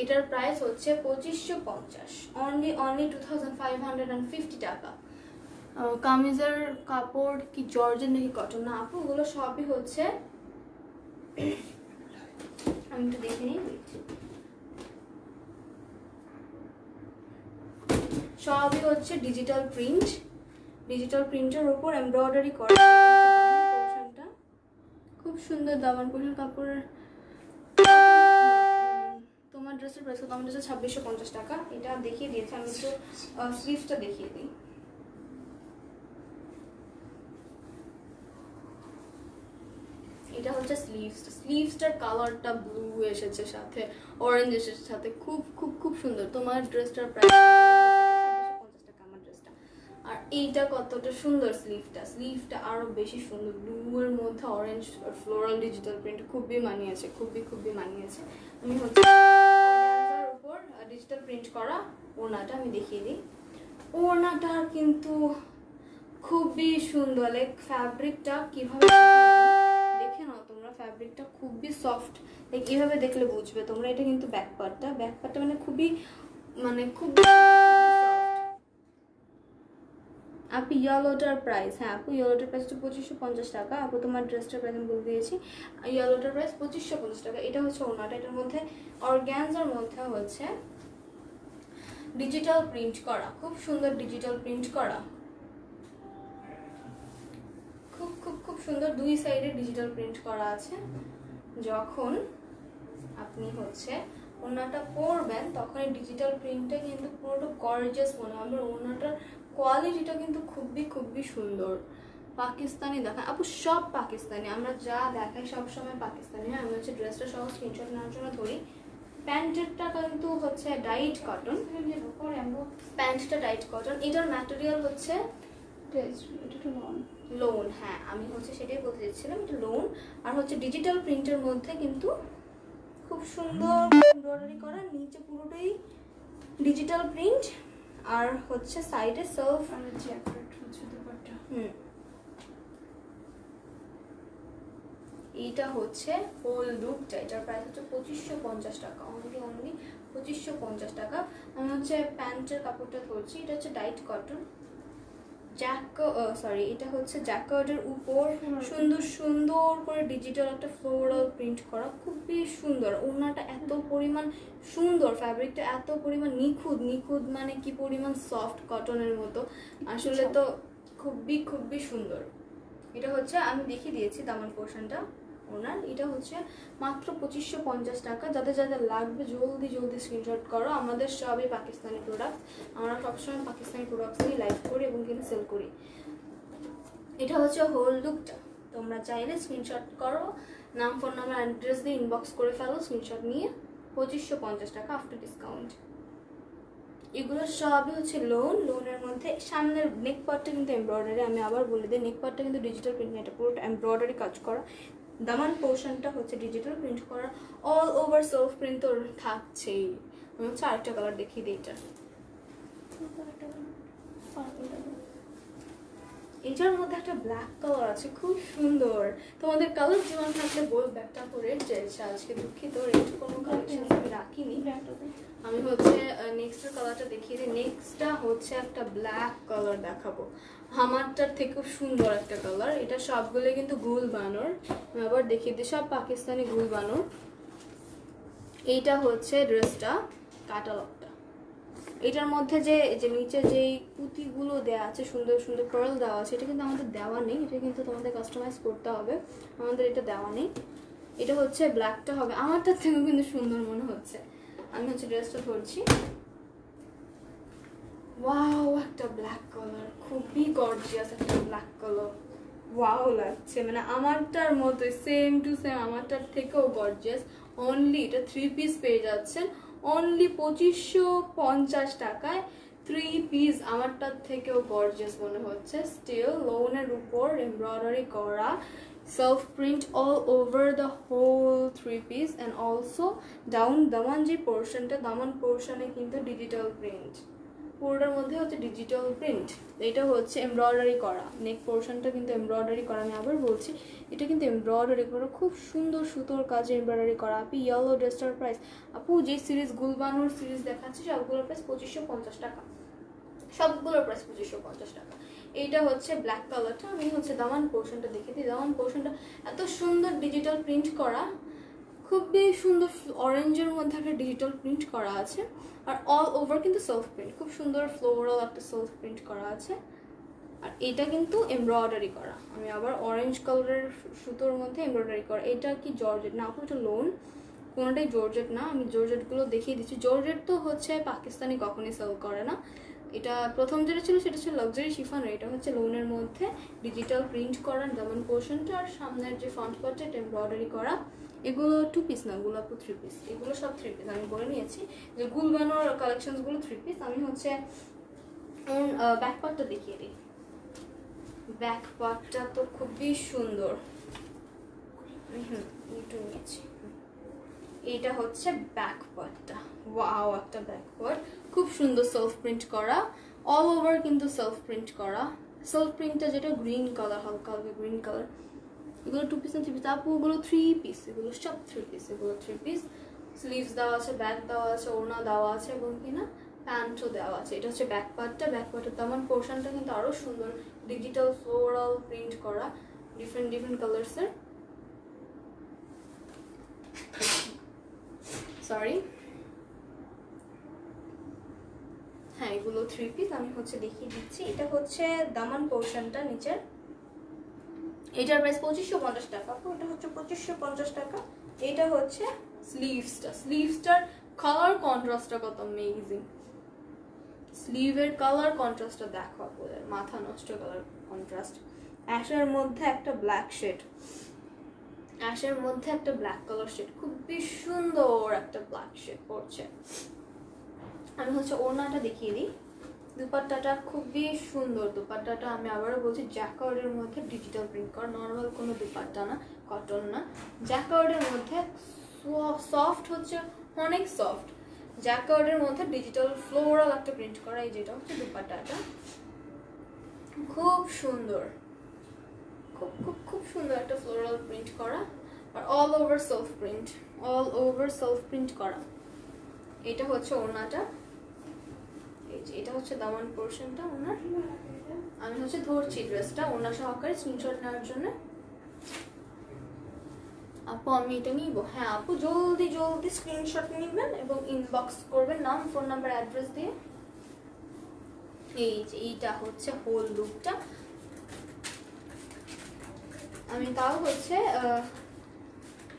এটার প্রাইস হচ্ছে 2550, অনলি 2550 টাকা। কামিজের কাপড় কি জর্জেট নাকি কটন? না আপু, ওগুলো সবই হচ্ছে, আমি একটু দেখে নিই, সবই হচ্ছে ডিজিটাল প্রিন্ট। ডিজিটাল প্রিন্টের উপর এমব্রয়ডারি করা। পোর্শনটা খুব সুন্দর দামান পোর্শন। কাপড়ের তোমার ড্রেসের প্রাইস কত? আমার ড্রেসের 2650 টাকা। এটা দেখিয়ে দিয়েছে, আমি একটু স্লিভসটা দেখিয়ে দিই। এটা হচ্ছে স্লিভসটার কালারটা ব্লু এসেছে, সাথে অরেঞ্জ এসেছে, সাথে খুব খুব খুব সুন্দর। তোমার ড্রেসটার প্রাইস 2650 টাকা আমার ড্রেসটা। আর এইটা কতটা সুন্দর, স্লিভটা আরো বেশি সুন্দর, ব্লু এর মধ্যে অরেঞ্জ ফ্লোরাল ডিজিটাল প্রিন্ট, খুবই মানিয়েছে, খুবই মানিয়েছে। আমি হচ্ছে অর্গানজার উপর ডিজিটাল প্রিন্ট করা ওড়নাটা আমি দেখিয়ে দিই। ওড়নাটা কিন্তু খুবই সুন্দর, লাইক ফ্যাব্রিকটা কিভাবে দেখে নাও তোমরা, ফ্যাব্রিকটা খুবই সফট, লাইক এইভাবে দেখলে বুঝবে তোমরা। এটা কিন্তু ব্যাক পার্টটা মানে খুবই খুব আপু ইয়েলোটার প্রাইস, হ্যাঁ আপু ইয়েলোটার প্রাইস হচ্ছে 2550 টাকা। আপু তোমার ড্রেসটার প্রাইস আমি বলে দিয়েছি, ইয়েলোটার প্রাইস 2550 টাকা। এটা হচ্ছে ওড়নাটা, এটার মধ্যে অর্গানজার মধ্যে হচ্ছে ডিজিটাল প্রিন্ট করা, খুব সুন্দর ডিজিটাল প্রিন্ট করা, খুব সুন্দর। দুই সাইডে ডিজিটাল প্রিন্ট করা আছে। যখন আপনি হচ্ছে ওড়নাটা পরবেন তখন এই ডিজিটাল প্রিন্টটা কিন্তু পুরোটা গর্জিয়াস মনে হবে। ওড়নাটার কোয়ালিটিটা কিন্তু খুবই সুন্দর। পাকিস্তানি দেখা আপু, সব পাকিস্তানি, আমরা যা দেখাই সব সময় পাকিস্তানি। হ্যাঁ, আমি হচ্ছে ড্রেসটা সহ স্ক্রিনশট নেওয়ার জন্য ধরি। প্যান্টেরটা কিন্তু হচ্ছে ডাইট কটন, প্যান্টটা ডাইট কটন। এটার ম্যাটেরিয়াল হচ্ছে লোন। হ্যাঁ, আমি হচ্ছে সেটাই বলতে চাইছিলাম, এটা লোন। আর হচ্ছে ডিজিটাল প্রিন্টের মধ্যে কিন্তু খুব সুন্দর এমব্রয়ডারি করা, নিচে পুরোটাই ডিজিটাল প্রিন্ট, আর হচ্ছে সাইডে সেলফ। এইটা হচ্ছে হোল লুকটা। এটার প্রাইস হচ্ছে 2550 টাকা, অনলি 2550 টাকা। আমি হচ্ছে প্যান্টের কাপড়টা ধরছি, এটা হচ্ছে ডাইট কটন। এটা হচ্ছে জ্যাকার্ডের উপর সুন্দর সুন্দর করে ডিজিটাল একটা ফ্লোরাল প্রিন্ট করা, খুবই সুন্দর। ওড়নাটা এত পরিমাণ সুন্দর, ফ্যাব্রিকটা এত পরিমাণ নিখুঁত, নিখুঁত মানে কি পরিমাণ সফট কটনের মতো, আসলে তো খুবই খুবই সুন্দর। এটা হচ্ছে আমি দেখিয়ে দিয়েছি দামান পোর্শনটা ওনার। এটা হচ্ছে মাত্র 2550 টাকা। যাদের যাদের লাগবে জলদি জলদি স্ক্রিনশট করো। আমাদের সবই পাকিস্তানি প্রোডাক্ট, আমরা সবসময় পাকিস্তানি প্রোডাক্টস নিয়ে লাইভ করি এবং কিনে সেল করি। এটা হচ্ছে হোল লুকটা। তোমরা চাইলে স্ক্রিনশট করো, নাম ফোন নাম্বার অ্যাড্রেস দিয়ে ইনবক্স করে ফেলো, স্ক্রিনশট নিয়ে 2550 টাকা আফটার ডিসকাউন্ট। এগুলো সবই হচ্ছে লোনের মধ্যে। সামনের নেক পার্টটা কিন্তু এমব্রয়ডারি, আমি আবার বলে দিই নেক পার্টটা কিন্তু ডিজিটাল প্রিন্ট, এটা পুরো এমব্রয়ডারি কাজ করা। দামান পোর্শনটা হচ্ছে ডিজিটাল প্রিন্ট করা, অল ওভার সেলফ প্রিন্ট তো থাকছেই। আমি হচ্ছে আরেকটা কালার দেখিয়ে দিই। এটার মধ্যে একটা ব্ল্যাক কালার আছে, খুব সুন্দর। তোমাদের কালার জীবন থাকলে বলবে একটা করে যে আজকে দুঃখিত রেড কোনো কালেকশন আমি রাখিনি। আমি হচ্ছে নেক্সট কালারটা দেখিয়ে দিই। নেক্সটটা হচ্ছে একটা ব্ল্যাক কালার দেখাবো, আমারটার থেকেও সুন্দর একটা কালার। এটা সবগুলো কিন্তু গুল বানর, আমি আবার দেখিয়ে দিই, সব পাকিস্তানি গুল বানর। এইটা হচ্ছে ড্রেসটা কাটালকটা। এটার মধ্যে যে যে নিচে যেই পুঁতিগুলো দেওয়া আছে, সুন্দর সুন্দর পার্ল দেওয়া আছে, এটা কিন্তু আমাদের দেওয়া নেই, এটা কিন্তু তোমাদের কাস্টমাইজ করতে হবে, আমাদের এটা দেওয়া নেই। এটা হচ্ছে ব্ল্যাকটা হবে, আমারটার থেকেও কিন্তু সুন্দর মনে হচ্ছে। আমি হচ্ছে ড্রেসটা ধরছি, ওয়াও একটা ব্ল্যাক কালার, খুবই গর্জিয়াস একটা ব্ল্যাক কালার, ওয়াও লাগছে, মানে আমারটার মতো সেম টু সেম, আমারটার থেকেও গর্জিয়াস। অনলি এটা 3 পিস পেয়ে যাচ্ছেন অনলি 2550 টাকায়। 3 পিস, আমারটার থেকেও গর্জিয়াস মনে হচ্ছে। স্টিল লোনের উপর এমব্রয়ডারি করা, self print all over the whole 3 piece, and also down দামান যে পোর্শনটা, দামান পোর্শনে কিন্তু ডিজিটাল প্রিন্ট, পুরোটার মধ্যে হচ্ছে ডিজিটাল প্রিন্ট। এটা হচ্ছে এমব্রয়ডারি করা, নেক পোর্শনটা কিন্তু এমব্রয়ডারি করা। আমি আবার বলছি এটা কিন্তু এমব্রয়ডারি করা, খুব সুন্দর সুতোর কাজে এমব্রয়ডারি করা। আপু ইয়েলো ড্রেসটার প্রাইস, আপু যে সিরিজ গুলবানুর সিরিজ দেখাচ্ছি সবগুলোর প্রাইস 2550 টাকা, সবগুলোর প্রাইস 2550 টাকা। এইটা হচ্ছে ব্ল্যাক কালারটা। আমি হচ্ছে দামান পোর্শনটা দেখে দিই। দামান পোর্শনটা এত সুন্দর ডিজিটাল প্রিন্ট করা, খুবই সুন্দর, অরেঞ্জের মধ্যে একটা ডিজিটাল প্রিন্ট করা আছে, আর অল ওভার কিন্তু সেলফ প্রিন্ট, খুব সুন্দর ফ্লোরাল একটা সেলফ প্রিন্ট করা আছে। আর এটা কিন্তু এমব্রয়ডারি করা, আমি আবার অরেঞ্জ কালারের সুতোর মধ্যে এমব্রয়ডারি করা। এটা কি জর্জেট না আপু? এটা লোন, কোনোটাই জর্জেট না। আমি জর্জেটগুলো দেখিয়ে দিচ্ছি। জর্জেট তো হচ্ছে পাকিস্তানি কখনই সেল করে না। এটা প্রথম যেটা ছিল সেটা ছিল লাক্সারি শিফন, এটা হচ্ছে লোনের মধ্যে ডিজিটাল প্রিন্ট করা দামান পোর্শনটা, আর সামনের যে ফ্রন্ট পার্টটা এটা এমব্রয়ডারি করা। এগুলো 2 পিস না, এগুলো 3 পিস, এগুলো সব 3 পিস। আমি বলে নিয়েছি যে গুলবানোর কালেকশনসগুলো 3 পিস। আমি হচ্ছে ব্যাক পার্টটা দেখিয়ে দিই। ব্যাক পার্টটা তো খুবই সুন্দর, একটু নিয়েছি। এইটা হচ্ছে ব্যাক পার্টটা, ওয়াও একটা ব্যাক পার্ট, খুব সুন্দর সেলফ প্রিন্ট করা, অল ওভার কিন্তু সেলফ প্রিন্ট করা। সেলফ প্রিন্টটা যেটা গ্রিন কালার, হালকা হালকা গ্রিন কালার। এগুলো 2 পিস না 3 পিস আপু? ওগুলো 3 পিস, এগুলো সব 3 পিস, এগুলো 3 পিস। স্লিভস দেওয়া আছে, ব্যাক দেওয়া আছে, ওড়না দেওয়া আছে এবং কিনা প্যান্টও দেওয়া আছে। এটা হচ্ছে ব্যাক পার্টটা। ব্যাক পার্টের তেমন পোর্শনটা কিন্তু আরো সুন্দর, ডিজিটাল ফ্লোরাল প্রিন্ট করা, ডিফারেন্ট ডিফারেন্ট কালার্সের। সরি, হ্যাঁ এগুলো 3 পিস। আমি হচ্ছে দেখিয়ে দিচ্ছি। এটা হচ্ছে দামান পোর্শনটা নিচের, এটার প্রাইস 2550 টাকা। এটা হচ্ছে 2550 টাকা। এটা হচ্ছে স্লিভসটা, স্লিভসটার কালার কন্ট্রাস্টটা কত অ্যামেজিং। স্লিভের কালার কন্ট্রাস্টটা দেখো আপনাদের, মাথা নষ্ট কালার কন্ট্রাস্ট। অ্যাশের মধ্যে একটা ব্ল্যাক শেড, অ্যাশের মধ্যে একটা ব্ল্যাক কালার শেড, খুবই সুন্দর একটা ব্ল্যাক শেড পড়ছে। আমি হচ্ছে ওড়নাটা দেখিয়ে দিই। দুপাট্টাটা খুবই সুন্দর, দুপাট্টাটা আমি আবারও বলছি জ্যাকার্ডের মধ্যে ডিজিটাল প্রিন্ট করা, নর্মাল কোনো দুপাট্টা না, কটন না, জ্যাকার্ডের মধ্যে সফট, হচ্ছে অনেক সফট, জ্যাকার্ডের মধ্যে ডিজিটাল ফ্লোরাল একটা প্রিন্ট করা। এই যেটা হচ্ছে দুপাট্টাটা, খুব সুন্দর, খুব খুব খুব সুন্দর একটা ফ্লোরাল প্রিন্ট করা, আর all over self print, all over self print করা। এটা হচ্ছে ওড়নাটা, এই যে এটা হচ্ছে দামান পোর্শনটা ওনার। আমি হচ্ছে ধরছি ড্রেসটা ওনার সহকারে স্ক্রিনশট নেওয়ার জন্য। আপু আমি এটা নিব। হ্যাঁ আপু জলদি জলদি স্ক্রিনশট নেবেন এবং ইনবক্স করবেন নাম ফোন নাম্বার অ্যাড্রেস দিয়ে। এই যে এইটা হচ্ছে হোল লুকটা। আমি তাও হচ্ছে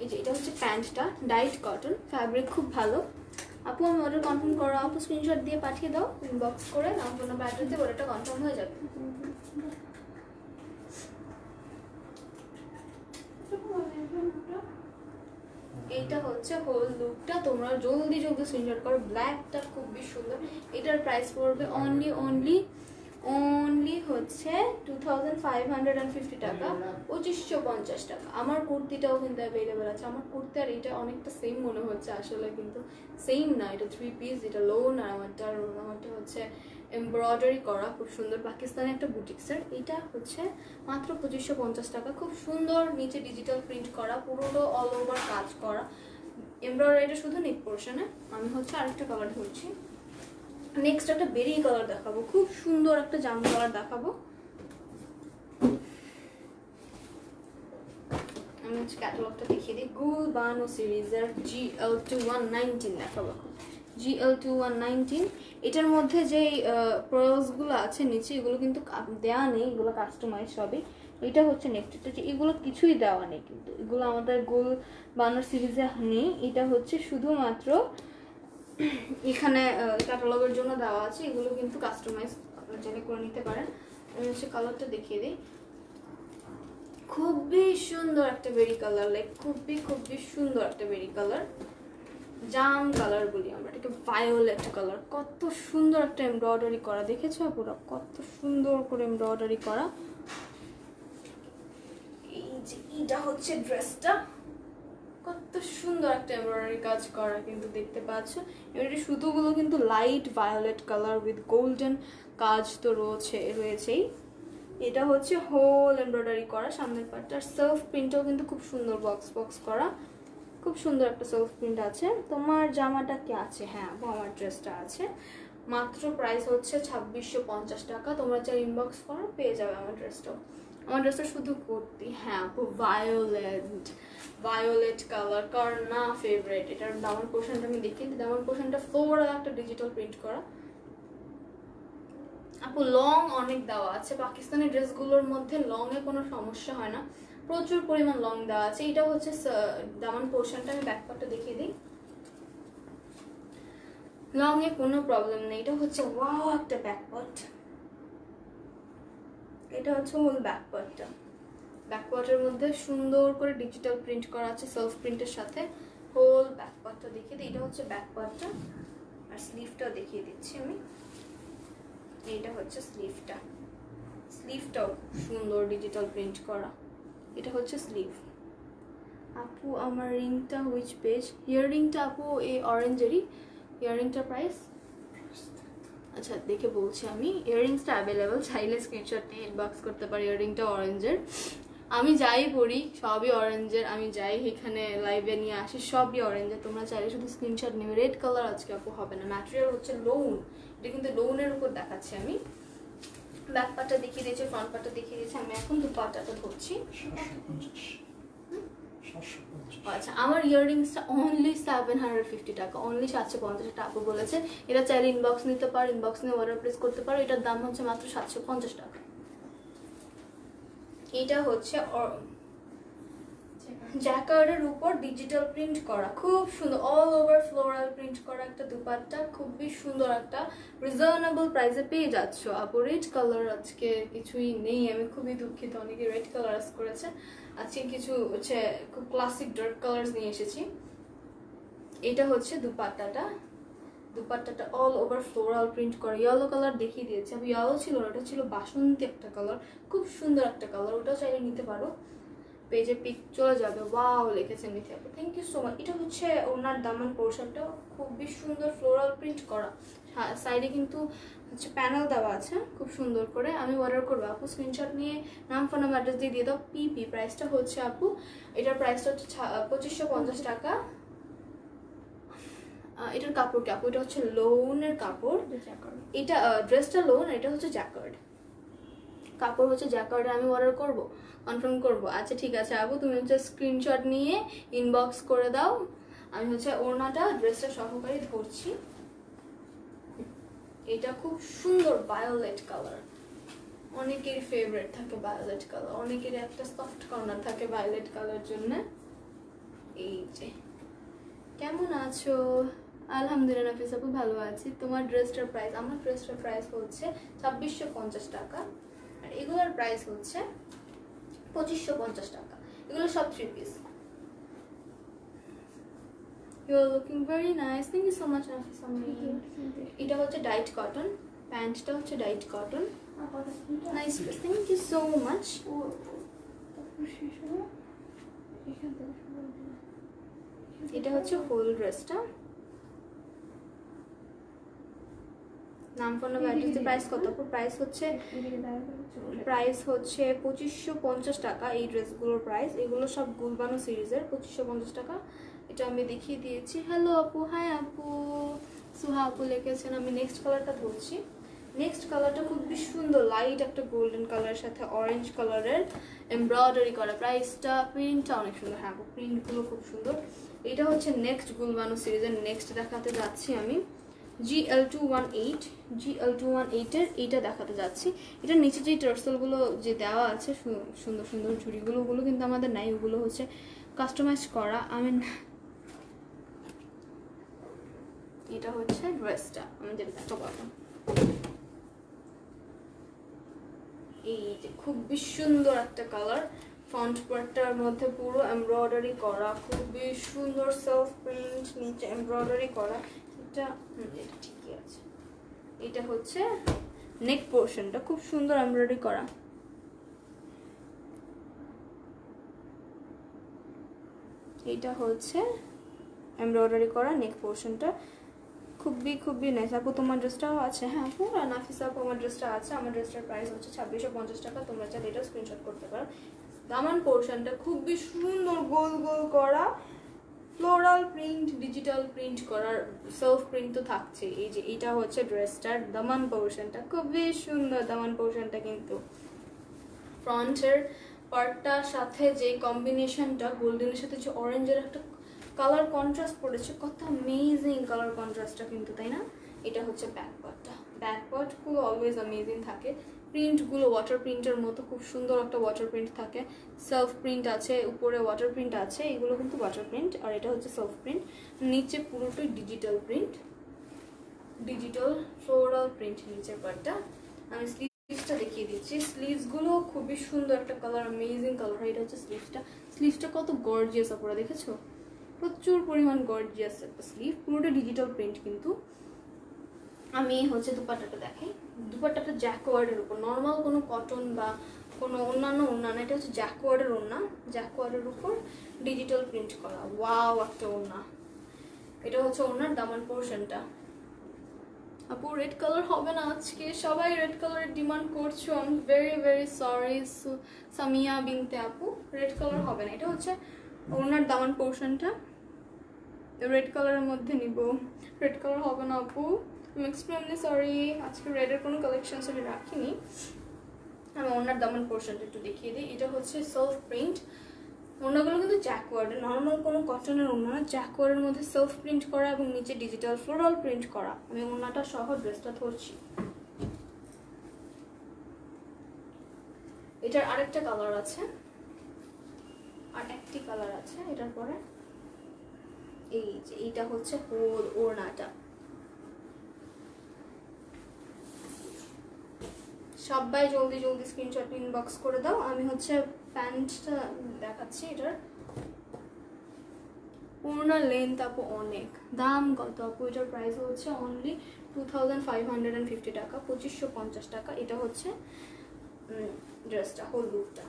এই যে এটা হচ্ছে প্যান্টটা, ডাইট কটন ফ্যাব্রিক, খুব ভালো। আপু আমি অর্ডার কনফার্ম করো, আপু স্ক্রিনশট দিয়ে পাঠিয়ে দাও ইনবক্স করে, নাম ফোন নাম্বার অ্যাড্রেস দিয়ে অর্ডারটা কনফার্ম হয়ে যাবে। এইটা হচ্ছে হোল লুকটা, তোমরা জলদি জলদি স্ক্রিনশট করো। ব্ল্যাকটা খুবই সুন্দর। এটার প্রাইস পড়বে অনলি হচ্ছে 2550 টাকা, 2550 টাকা। আমার কুর্তিটাও কিন্তু অ্যাভেলেবেল আছে। আমার কুর্তি আর এটা অনেকটা সেম মনে হচ্ছে, আসলে কিন্তু সেম না। এটা 3 পিস, এটা লোন, আর আমারটা হচ্ছে এমব্রয়ডারি করা, খুব সুন্দর পাকিস্তানি একটা বুটিক্সের। এটা হচ্ছে মাত্র 2550 টাকা। খুব সুন্দর, নিচে ডিজিটাল প্রিন্ট করা, পুরোটা অল ওভার কাজ করা। এমব্রয়ডারিটা শুধু নেক পোর্শনে। আমি হচ্ছে আরেকটা কালার ধরছি। নেক্সট একটা বেরি কালার দেখাবো, খুব সুন্দর একটা জাম কালার দেখাবো। আমি হচ্ছে ক্যাটালগটা দেখিয়ে দিই। গুলবানো সিরিজের GL2119 দেখাবো। GL2119 এটার মধ্যে যে পেয়ার্সগুলো আছে নিচে, এগুলো কিন্তু দেওয়া নেই, এগুলো কাস্টমাইজ সবই। এটা হচ্ছে নেক্সট, এটা এগুলো কিছুই দেওয়া নেই, কিন্তু এগুলো আমাদের গুলবানো সিরিজে নেই। এটা হচ্ছে শুধুমাত্র এখানে ক্যাটালগের জন্য দেওয়া আছে। এগুলো কিন্তু কাস্টমাইজ আপনারা চাইলে করে নিতে পারেন। আমি হচ্ছে কালারটা দেখিয়ে দিই। খুবই সুন্দর একটা বেরি কালার, লাইক খুবই সুন্দর একটা বেরি কালার, জাম কালার বলি আমরা এটাকে, ভায়োলেট কালার। কত সুন্দর একটা এমব্রয়ডারি করা, দেখেছো পুরো কত সুন্দর করে এমব্রয়ডারি করা। এই যে এটা হচ্ছে ড্রেসটা, কত সুন্দর একটা এমব্রয়ডারি কাজ করা কিন্তু দেখতে পাচ্ছ। এবার সুতোগুলো কিন্তু light violet colour with golden কাজ তো রয়েছেই। এটা হচ্ছে হোল এমব্রয়ডারি করা সামনের পার্টটা। সেলফ প্রিন্টও কিন্তু খুব সুন্দর, বক্স করা, খুব সুন্দর একটা সেলফ প্রিন্ট আছে। তোমার জামাটা কি আছে? হ্যাঁ আপু আমার ড্রেসটা আছে। মাত্র প্রাইস হচ্ছে 2650 টাকা। তোমরা চাই ইনবক্স করো, পেয়ে যাবে আমার ড্রেসটাও। আমার ড্রেসটা শুধু কুর্তি। হ্যাঁ আপু ভায়োলেট কালার কার না ফেভারিট। এটার দামান পোর্শনটা আমি দেখি। দামান পোর্শনটা ফ্লোরাল একটা ডিজিটাল প্রিন্ট করা। আপু লং অনেক দেওয়া আছে, পাকিস্তানি ড্রেসগুলোর মধ্যে লং এ কোনো সমস্যা হয় না, প্রচুর পরিমাণ লং দেওয়া আছে। এটা হচ্ছে দামান পোর্শনটা, আমি ব্যাকপার্টটা দেখিয়ে দিই। লং এ কোনো প্রবলেম নেই। এটা হচ্ছে ওয়াও একটা ব্যাকপার্ট। এটা হচ্ছে হোল ব্যাকপার্টটা। ব্যাকপার্টের মধ্যে সুন্দর করে ডিজিটাল প্রিন্ট করা আছে সেলফ প্রিন্টের সাথে। হোল ব্যাকপার্টটা দেখিয়ে দিই। এটা হচ্ছে ব্যাকপার্টটা, আর স্লিভটাও দেখিয়ে দিচ্ছি আমি। এইটা হচ্ছে স্লিভটাও সুন্দর ডিজিটাল প্রিন্ট করা। এটা হচ্ছে স্লিভ। আপু আমার রিংটা হুইচ পেজ? ইয়াররিংটা আপু এই অরেঞ্জেরই। ইয়াররিংটার প্রাইস আচ্ছা দেখে বলছি আমি। ইয়াররিংসটা অ্যাভেলেবেল, চাইলে স্ক্রিনশট নিয়ে ইনবক্স করতে পারি। ইয়াররিংটা অরেঞ্জের, আমি যাই পরি সবই অরেঞ্জের। আমি যাই এখানে লাইভে নিয়ে আসি সবই অরেঞ্জের। তোমরা চাইলে শুধু স্ক্রিনশট নেবে। রেড কালার আজকে আপু হবে না, ম্যাটেরিয়াল হচ্ছে লোন। এটা কিন্তু লোনের উপর দেখাচ্ছি আমি। ব্যাক পার্টটা দেখিয়ে দিয়েছি, ফ্রন্ট পার্টটা দেখিয়ে দিয়েছি। আমি এখন দুপাট্টাটা ধরছি। আচ্ছা আমার ইয়াররিংসটা অনলি 750 টাকা, অনলি 750 টাকা আপু বলেছে। এটা চাইলে ইনবক্স নিতে পারো, ইনবক্স নিয়ে অর্ডার প্লেস করতে পারো। এটার দাম হচ্ছে মাত্র 750 টাকা। এটা হচ্ছে জ্যাকার্ডের উপর ডিজিটাল প্রিন্ট করা, খুব সুন্দর অল ওভার ফ্লোরাল প্রিন্ট করা একটা দুপাট্টা। খুবই সুন্দর একটা রিজনেবল প্রাইসে পেয়ে যাচ্ছ আপু। রেড কালার আজকে কিছুই নেই, আমি খুবই দুঃখিত। অনেকে রেড কালার করেছে, আজকে কিছু হচ্ছে খুব ক্লাসিক ডার্ক কালার নিয়ে এসেছি। এটা হচ্ছে দুপাট্টাটা অল ওভার ফ্লোরাল প্রিন্ট করা। ইয়েলো কালার দেখিয়ে দিয়েছি আমি। ইয়েলো ছিল না, ওটা ছিল বাসন্তী একটা কালার, খুব সুন্দর একটা কালার। ওটা চাইলে নিতে পারো, পেজে পিক চলে যাবে। ওয়াও লিখেছেন নিতে হবে, থ্যাংক ইউ সো মাচ। এটা হচ্ছে ওনার দামান পোর্শনটা, খুবই সুন্দর ফ্লোরাল প্রিন্ট করা। হ্যাঁ সাইডে কিন্তু হচ্ছে প্যানেল দেওয়া আছে খুব সুন্দর করে। আমি অর্ডার করবো আপু, স্ক্রিনশট নিয়ে নাম ফোন নাম্বার অ্যাড্রেস দিয়ে দাও। প্রাইসটা হচ্ছে আপু, এটার প্রাইসটা হচ্ছে 2550 টাকা। এটার কাপড় কি আপু? এটা হচ্ছে লোনের কাপড়। জ্যাকার্ড। এটা ড্রেসটা লোন, এটা হচ্ছে জ্যাকার্ড। কাপড় হচ্ছে জ্যাকার্ড। আমি অর্ডার করব, কনফার্ম করব। আচ্ছা ঠিক আছে আপু, তুমি হচ্ছে স্ক্রিনশট নিয়ে ইনবক্স করে দাও। আমি হচ্ছে ওড়নাটা ড্রেসটা সহকারে ধরছি। এটা খুব সুন্দর ভায়োলেট কালার, অনেকের ফেভারিট থাকে ভায়োলেট কালার, অনেকের একটা সফট কর্নার থাকে ভায়োলেট কালার জন্য। এই যে, কেমন আছো? আলহামদুলিল্লাহ নাফিস আপু, ভালো আছি। তোমার ড্রেসটার প্রাইস? আমার ড্রেসটার প্রাইস হচ্ছে 2650 টাকা, আর এগুলোর প্রাইস হচ্ছে 2550 টাকা। এগুলো সব 3 পিস। You are looking very nice, thank you so much Nafis আমি। এটা হচ্ছে ডাইট কটন, প্যান্টটা হচ্ছে dyed cotton. Nice dress, thank you so much. এটা হচ্ছে হোল ড্রেসটা। নাম ফোন নাম্বার অ্যাড্রেস। প্রাইস কত? প্রাইস হচ্ছে 2550 টাকা এই ড্রেসগুলোর প্রাইস। এগুলো সব গুলবানো সিরিজের, 2550 টাকা। এটা আমি দেখিয়ে দিয়েছি। হ্যালো আপু, হাই আপু, সুহা আপু লিখেছেন। আমি নেক্সট কালারটা ধরছি। নেক্সট কালারটা খুবই সুন্দর, লাইট একটা গোল্ডেন কালারের সাথে অরেঞ্জ কালারের এমব্রয়ডারি করা। প্রাইসটা, প্রিন্টটা অনেক সুন্দর। হ্যাঁ আপু, প্রিন্টগুলো খুব সুন্দর। এটা হচ্ছে নেক্সট গুলবানো সিরিজের নেক্সট দেখাতে যাচ্ছি আমি। GL218 এর এইটা দেখাতে যাচ্ছি। এটার নিচে যে টার্সেলগুলো যে দেওয়া আছে সুন্দর সুন্দর ঝুড়িগুলো, ওগুলো কিন্তু আমাদের নাই, ওগুলো হচ্ছে কাস্টমাইজ করা। এটা হচ্ছে ড্রেসটা আমি যেটা দেখাবো। এই যে খুবই সুন্দর একটা কালার, ফন্ট পার্টটার মধ্যে পুরো এমব্রয়ডারি করা, খুবই সুন্দর সেলফ প্রিন্ট, নিচে এমব্রয়ডারি করা। এটা ঠিকই আছে। এটা হচ্ছে নেক পোর্শনটা, খুব সুন্দর এমব্রয়ডারি করা। এটা হচ্ছে এমব্রয়ডারি করা নেক পোর্শনটা, খুবই নাইস। আপু তোমার ড্রেসটাও আছে? হ্যাঁ আপু, নাফিসা আপু আমার ড্রেসটা আছে। আমার ড্রেসটার প্রাইস হচ্ছে 2650 টাকা। তোমরা চাইলে এটা স্ক্রিনশট করতে পারো। দামান পোর্শনটা খুবই সুন্দর, গোল গোল করা, ফ্লোরাল প্রিন্ট, ডিজিটাল প্রিন্ট করার, সেলফ প্রিন্ট তো থাকছে। এই যে এটা হচ্ছে ড্রেসটার দামান পোর্শনটা, খুবই সুন্দর দামান পোর্শনটা। কিন্তু ফ্রন্টের পার্টটার সাথে যে কম্বিনেশনটা, গোল্ডেনের সাথে যে অরেঞ্জের একটা কালার কন্ট্রাস্ট পড়েছে, কত অ্যামেজিং কালার কন্ট্রাস্টটা কিন্তু, তাই না? এটা হচ্ছে ব্যাক পার্টটা। ব্যাক পার্টগুলো অলওয়েজ অ্যামেজিং থাকে। প্রিন্টগুলো ওয়াটার প্রিন্টের মতো খুব সুন্দর একটা ওয়াটার প্রিন্ট থাকে। সেলফ প্রিন্ট আছে, উপরে ওয়াটার প্রিন্ট আছে, এগুলো কিন্তু ওয়াটার প্রিন্ট, আর এটা হচ্ছে সেলফ প্রিন্ট। নিচে পুরোটাই digital print, digital floral print নিচের পার্টটা। আমি স্লিভসটা দেখিয়ে দিচ্ছি। স্লিভসগুলো খুবই সুন্দর একটা কালার, অ্যামেজিং কালার। এটা হচ্ছে স্লিভসটা। স্লিভসটা কত গর্জিয়াস আপনারা দেখেছো? প্রচুর পরিমাণ গর্জিয়াস একটা স্লিভ, পুরোটা ডিজিটাল প্রিন্ট কিন্তু। আমি হচ্ছে দুপাট্টাটা দেখাই। দুপাট্টাটা জ্যাকওয়ার্ডের উপর, নর্মাল কোনো কটন বা কোনো অন্যান্য ওড়না, এটা হচ্ছে জ্যাকওয়ার্ডের ওড়না। জ্যাকওয়ার্ডের উপর ডিজিটাল প্রিন্ট করা, ওয়াও একটা ওড়না। এটা হচ্ছে ওড়নার দামান পোর্শনটা। আপু রেড কালার হবে না আজকে? সবাই রেড কালারের ডিমান্ড করছো, I am very sorry Samia বিনতে আপু, রেড কালার হবে না। এটা হচ্ছে ওনার দামান পোর্শনটা, রেড কালারের মধ্যে নিব। রেড কালার হবে না আপু, আমি এক্সট্রিমলি সরি, আজকে রেডের কোনো কালেকশনস আমি রাখিনি। আমি ওনার দামান পোর্শনটা একটু দেখিয়ে দিই। এটা হচ্ছে সেলফ প্রিন্ট। ওড়নাগুলো কিন্তু জ্যাকওয়ার্ডের, নর্মাল কোনো কটনের ওড়না, জ্যাকওয়ার্ডের মধ্যে সেলফ প্রিন্ট করা এবং নিচে ডিজিটাল ফ্লোরাল প্রিন্ট করা। আমি ওড়নাটা সহ ড্রেসটা ধরছি। এটার আরেকটা কালার আছে, আর একটি কালার আছে এটার পরে। এই যে এইটা হচ্ছে হোল ওড়নাটা। সবাই জলদি স্ক্রিনশট ইনবক্স করে দাও। আমি হচ্ছে প্যান্টটা দেখাচ্ছি। এটার ওড়নার লেন্থ আপু অনেক। দাম কত আপু? এটার প্রাইস হচ্ছে অনলি 2550 টাকা, 2550 টাকা। এটা হচ্ছে ড্রেসটা, হোল লুকটা।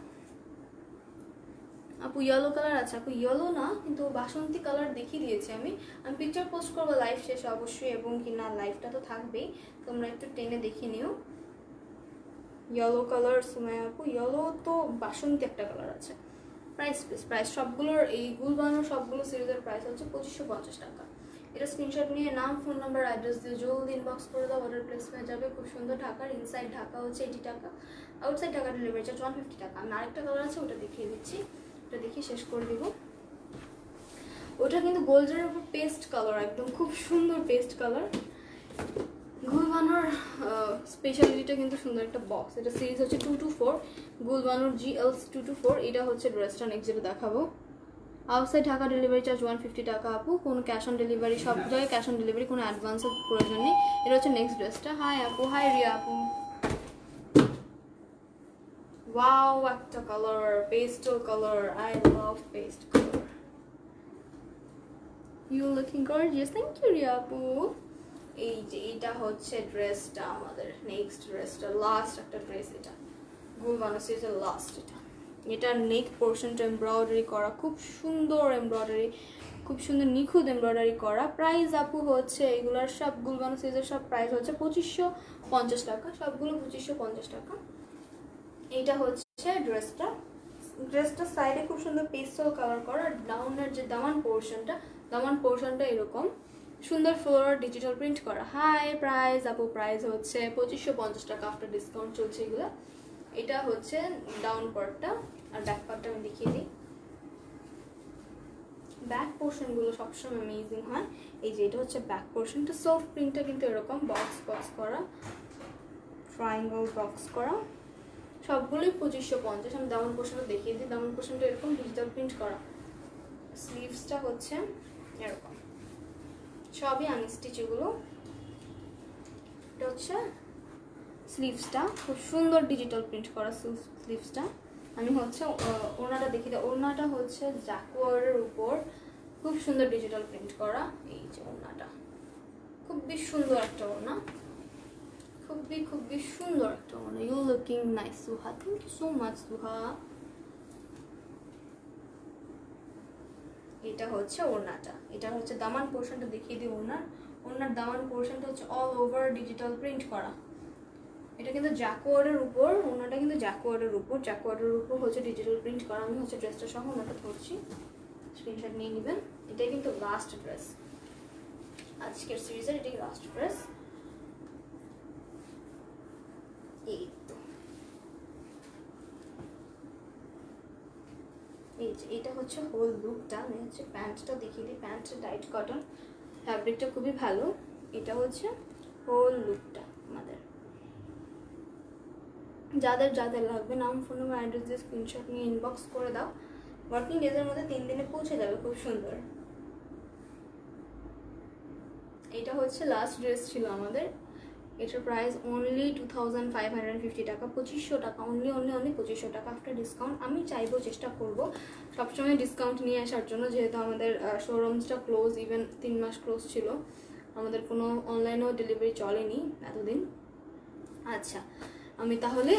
আপু ইয়েলো কালার আছে? আপু ইয়েলো না, কিন্তু বাসন্তী কালার দেখিয়ে দিয়েছি আমি। পিকচার পোস্ট করবো লাইভ শেষে অবশ্যই, এবং কি না লাইভটা তো থাকবেই, তোমরা একটু টেনে দেখে নিও। ইয়েলো কালার সুমাইয়া আপু, ইয়েলো তো বাসন্তী একটা কালার আছে। প্রাইস সবগুলোর, এই গুলবানোর সবগুলো সিরিজের প্রাইস হচ্ছে 2550 টাকা। এটা স্ক্রিনশট নিয়ে নাম, ফোন নাম্বার, অ্যাড্রেস দিয়ে জলদি ইনবক্স করে দাও, অর্ডার প্লেস হয়ে যাবে। খুব সুন্দর। ঢাকার ইনসাইড ঢাকা হচ্ছে 80 টাকা, আউটসাইড ঢাকা ডেলিভারি চার্জ 150 টাকা। আমি আরেকটা কালার আছে ওটা দেখিয়ে দিচ্ছি, ওটা দেখিয়ে শেষ করে দিব। ওটা কিন্তু গোল্ডের উপর পেস্ট কালার, একদম খুব সুন্দর পেস্ট কালার। গুলবানোর স্পেশালিটিটা কিন্তু সুন্দর একটা বক্স। এটা সিরিজ হচ্ছে 224, গুলবানোর GL 224। এটা হচ্ছে ড্রেসটা নেক্সট যেটা দেখাবো। আউটসাইড ঢাকা ডেলিভারি চার্জ 150 টাকা আপু, কোনো ক্যাশ অন ডেলিভারি, সব জায়গায় ক্যাশ অন ডেলিভারি, কোনো অ্যাডভান্সের প্রয়োজন নেই। এটা হচ্ছে নেক্সট ড্রেসটা। হাই আপু, হাই রিয়া আপু। ওয়াও, একটা colour, pastel colour, I love pastel colour. You looking gorgeous, thank you Riya আপু। এই যে এটা হচ্ছে ড্রেসটা আমাদের, নেক্সট ড্রেসটা, লাস্ট একটা ড্রেস। এটা গুলবানো সিরিজের লাস্ট। এটার নেক পোর্শনটা এমব্রয়ডারি করা, খুব সুন্দর এমব্রয়ডারি, খুব সুন্দর নিখুঁত এমব্রয়ডারি করা। প্রাইস আপু হচ্ছে এগুলার সব, গুলবানো সিরিজের সব প্রাইস হচ্ছে 2550 টাকা, সবগুলো 2550 টাকা। এইটা হচ্ছে ড্রেসটা। ড্রেসটার সাইডে খুব সুন্দর পেস্টেল কালার করা, ডাউনের যে দামান পোর্শনটা এরকম সুন্দর ফ্লোরাল ডিজিটাল প্রিন্ট করা। হাই প্রাইস আপু, প্রাইস হচ্ছে 2550 টাকা, আফটার ডিসকাউন্ট চলছে এগুলো। এটা হচ্ছে ডাউন পার্টটা, আর ব্যাক পার্টটা আমি দেখিয়ে দিই। ব্যাক পোর্শনগুলো সবসময় অ্যামেজিং হয়। এই যে এটা হচ্ছে ব্যাক পোর্শনটা, সফট প্রিন্টটা কিন্তু এরকম বক্স করা, ট্রায়াঙ্গল বক্স করা, সবগুলোই 2550। আমি দামান পোর্শনটা দেখিয়ে দিই। দামান পোর্শনটা এরকম ডিজিটাল প্রিন্ট করা। স্লিভসটা হচ্ছে এরকম, সবই আনস্টিচ এগুলো। এটা হচ্ছে স্লিভসটা, খুব সুন্দর ডিজিটাল প্রিন্ট করা স্লিভসটা। আমি হচ্ছে ওড়নাটা দেখিয়ে দিই। ওড়নাটা হচ্ছে জ্যাকওয়ার্ডের উপর খুব সুন্দর ডিজিটাল প্রিন্ট করা। এই যে ওড়নাটা খুবই সুন্দর একটা ওড়না, খুবই সুন্দর একটা ওড়না। You looking nice Suha, thank you so much Suha. এটা হচ্ছে ওড়নাটা, এটা হচ্ছে দামান পোর্শনটা দেখিয়ে দিই। ওড়নার দামান পোর্শনটা হচ্ছে অল ওভার ডিজিটাল প্রিন্ট করা। এটা কিন্তু জ্যাকওয়ার্ডের উপর, ওড়নাটা কিন্তু জ্যাকওয়ার্ডের উপর হচ্ছে ডিজিটাল প্রিন্ট করা। আমি হচ্ছে ড্রেসটা সহ ওড়নাটা ধরছি, স্ক্রিনশট নিয়ে নেবেন। এটাই কিন্তু লাস্ট ড্রেস আজকের সিরিজের, এটাই লাস্ট ড্রেস। এই তো, এই যে এটা হচ্ছে হোল লুকটা। আমি হচ্ছে প্যান্টটা দেখিয়ে দিই। প্যান্টটা টাইট কটন, ফ্যাব্রিকটা খুবই ভালো। এটা হচ্ছে হোল লুকটা আমাদের। যাদের লাগবে নাম, ফোন নাম্বার, অ্যাড্রেস দিয়ে স্ক্রিনশট নিয়ে ইনবক্স করে দাও। ওয়ার্কিং ডেজের মধ্যে 3 দিনে পৌঁছে যাবে। খুব সুন্দর। এটা হচ্ছে লাস্ট ড্রেস ছিল আমাদের। এটার প্রাইস অনলি 2550 টাকা, 2500 টাকা, অনলি 2500 টাকা আফটার ডিসকাউন্ট। আমি চাইবো, চেষ্টা করব সবসময় ডিসকাউন্ট নিয়ে আসার জন্য, যেহেতু আমাদের শোরুমসটা ক্লোজ, ইভেন 3 মাস ক্লোজ ছিল, আমাদের কোনো অনলাইনেও ডেলিভারি চলেনি এতদিন। আচ্ছা, আমি তাহলে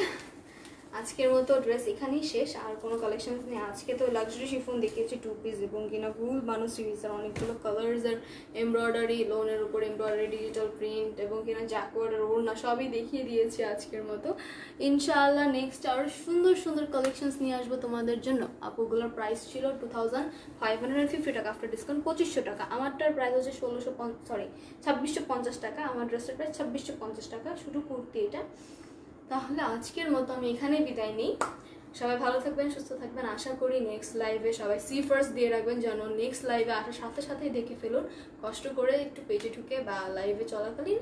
আজকের মতো ড্রেস এখানেই শেষ, আর কোনো কালেকশন নেই। আজকে তো লাক্সারি শিফন দেখিয়েছি 2 পিস, এবং কিনা গুলবানো সিরিজের অনেকগুলো কালার্সের এমব্রয়ডারি, লোনের উপর এমব্রয়ডারি, ডিজিটাল প্রিন্ট, এবং কিনা জ্যাকওয়ার্ডের ওড়না সবই দেখিয়ে দিয়েছি আজকের মতো। ইনশাআল্লাহ নেক্সট আরও সুন্দর কালেকশনস নিয়ে আসবো তোমাদের জন্য। আপুগুলোর প্রাইস ছিল 2550 টাকা, আফটার ডিসকাউন্ট 2500 টাকা। আমারটার প্রাইস হচ্ছে 2650 টাকা। আমার ড্রেসের প্রাইস 2650 টাকা, শুধু কুর্তি এটা। তাহলে আজকের মতো আমি এখানেই বিদায় নিই। সবাই ভালো থাকবেন, সুস্থ থাকবেন। আশা করি নেক্সট লাইভে সবাই সি ফার্স্ট দিয়ে রাখবেন, যেন নেক্সট লাইভে আসার সাথেই দেখে ফেলুন। কষ্ট করে একটু পেজে ঢুকে বা লাইভে চলাকালীন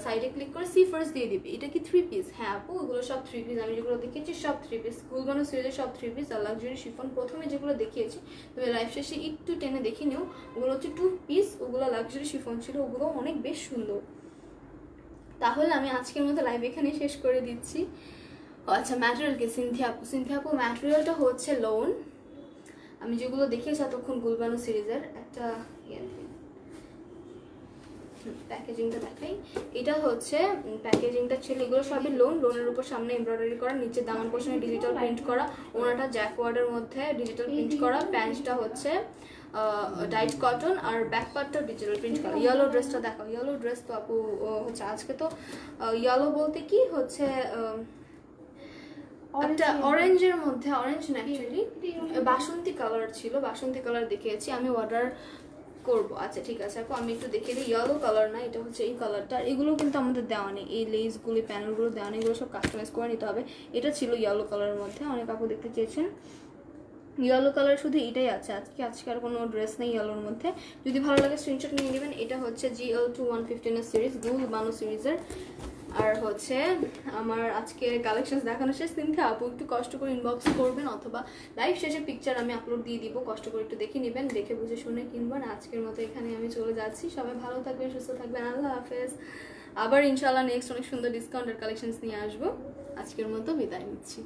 সাইডে ক্লিক করে সি ফার্স্ট দিয়ে দিবে। এটা কি 3 পিস? হ্যাঁ আপু, ওগুলো সব 3 পিস। আমি যেগুলো দেখিয়েছি সব 3 পিস, গুলবানো সিরিজের সব 3 পিস। আর লাক্সারি শিফন প্রথমে যেগুলো দেখিয়েছি, তবে লাইভ শেষে একটু টেনে দেখে নিও, ওগুলো হচ্ছে 2 পিস। ওগুলো লাক্সারি শিফন ছিল, ওগুলো অনেক বেশ সুন্দর। তাহলে আমি আজকের মতো লাইভ এখানে শেষ করে দিচ্ছি। আচ্ছা, ম্যাটেরিয়ালকে সিনথিয়া আপু ম্যাটেরিয়ালটা হচ্ছে লোন। আমি যেগুলো দেখিয়েছি এতক্ষণ গুলবানো সিরিজের, একটা প্যাকেজিংটা দেখাই। এটা হচ্ছে প্যাকেজিংটা ছিল, এগুলো সবই লোনের উপর সামনে এমব্রয়ডারি করা, নিচে দামান পোর্শনে ডিজিটাল প্রিন্ট করা, ওনাটা জ্যাকওয়ার্ডের মধ্যে ডিজিটাল প্রিন্ট করা, প্যান্টটা হচ্ছে টাইট কটন, আর ব্যাক পার্টটা ডিজিটাল প্রিন্ট করা। ইয়েলো ড্রেসটা দেখো, ইয়েলো ড্রেস তো আপু হচ্ছে আজকে তো ইয়েলো বলতে কি হচ্ছে একটা অরেঞ্জের মধ্যে, অরেঞ্জ না অ্যাকচুয়ালি বাসন্তী কালার ছিল, বাসন্তী কালার দেখিয়েছি। আমি অর্ডার করব। আচ্ছা ঠিক আছে আপু, আমি একটু দেখে দিই। ইয়েলো কালার না, এটা হচ্ছে এই কালারটা। আর এগুলো কিন্তু আমাদের দেওয়া নেই, এই লেসগুলি প্যানেলগুলো দেওয়া নেই, এগুলো সব কাস্টমাইজ করে নিতে হবে। এটা ছিল ইয়েলো কালারের মধ্যে, অনেক আপু দেখতে চেয়েছেন। ইয়েলো কালার শুধু এটাই আছে আজকে আর কোনো ড্রেস নেই ইয়েলোর মধ্যে। যদি ভালো লাগে স্ক্রিনশট নিয়ে নেবেন। এটা হচ্ছে GL2115 সিরিজ, গুল বানু সিরিজের। আর হচ্ছে আমার আজকে কালেকশন দেখানো শেষ। দিনকে আপু একটু কষ্ট করে ইনবক্স করবেন অথবা লাইভ শেষে পিকচার আমি আপলোড দিয়ে দিব, কষ্ট করে একটু দেখে নেবেন, দেখে বুঝে শুনে কিনবেন। আজকের মতো এখানে আমি চলে যাচ্ছি, সবাই ভালো থাকবেন, সুস্থ থাকবেন, আল্লাহ হাফেজ। আবার ইনশাআল্লাহ নেক্সট অনেক সুন্দর ডিসকাউন্টের কালেকশনস নিয়ে আসবো। আজকের মতো বিদায় নিচ্ছি।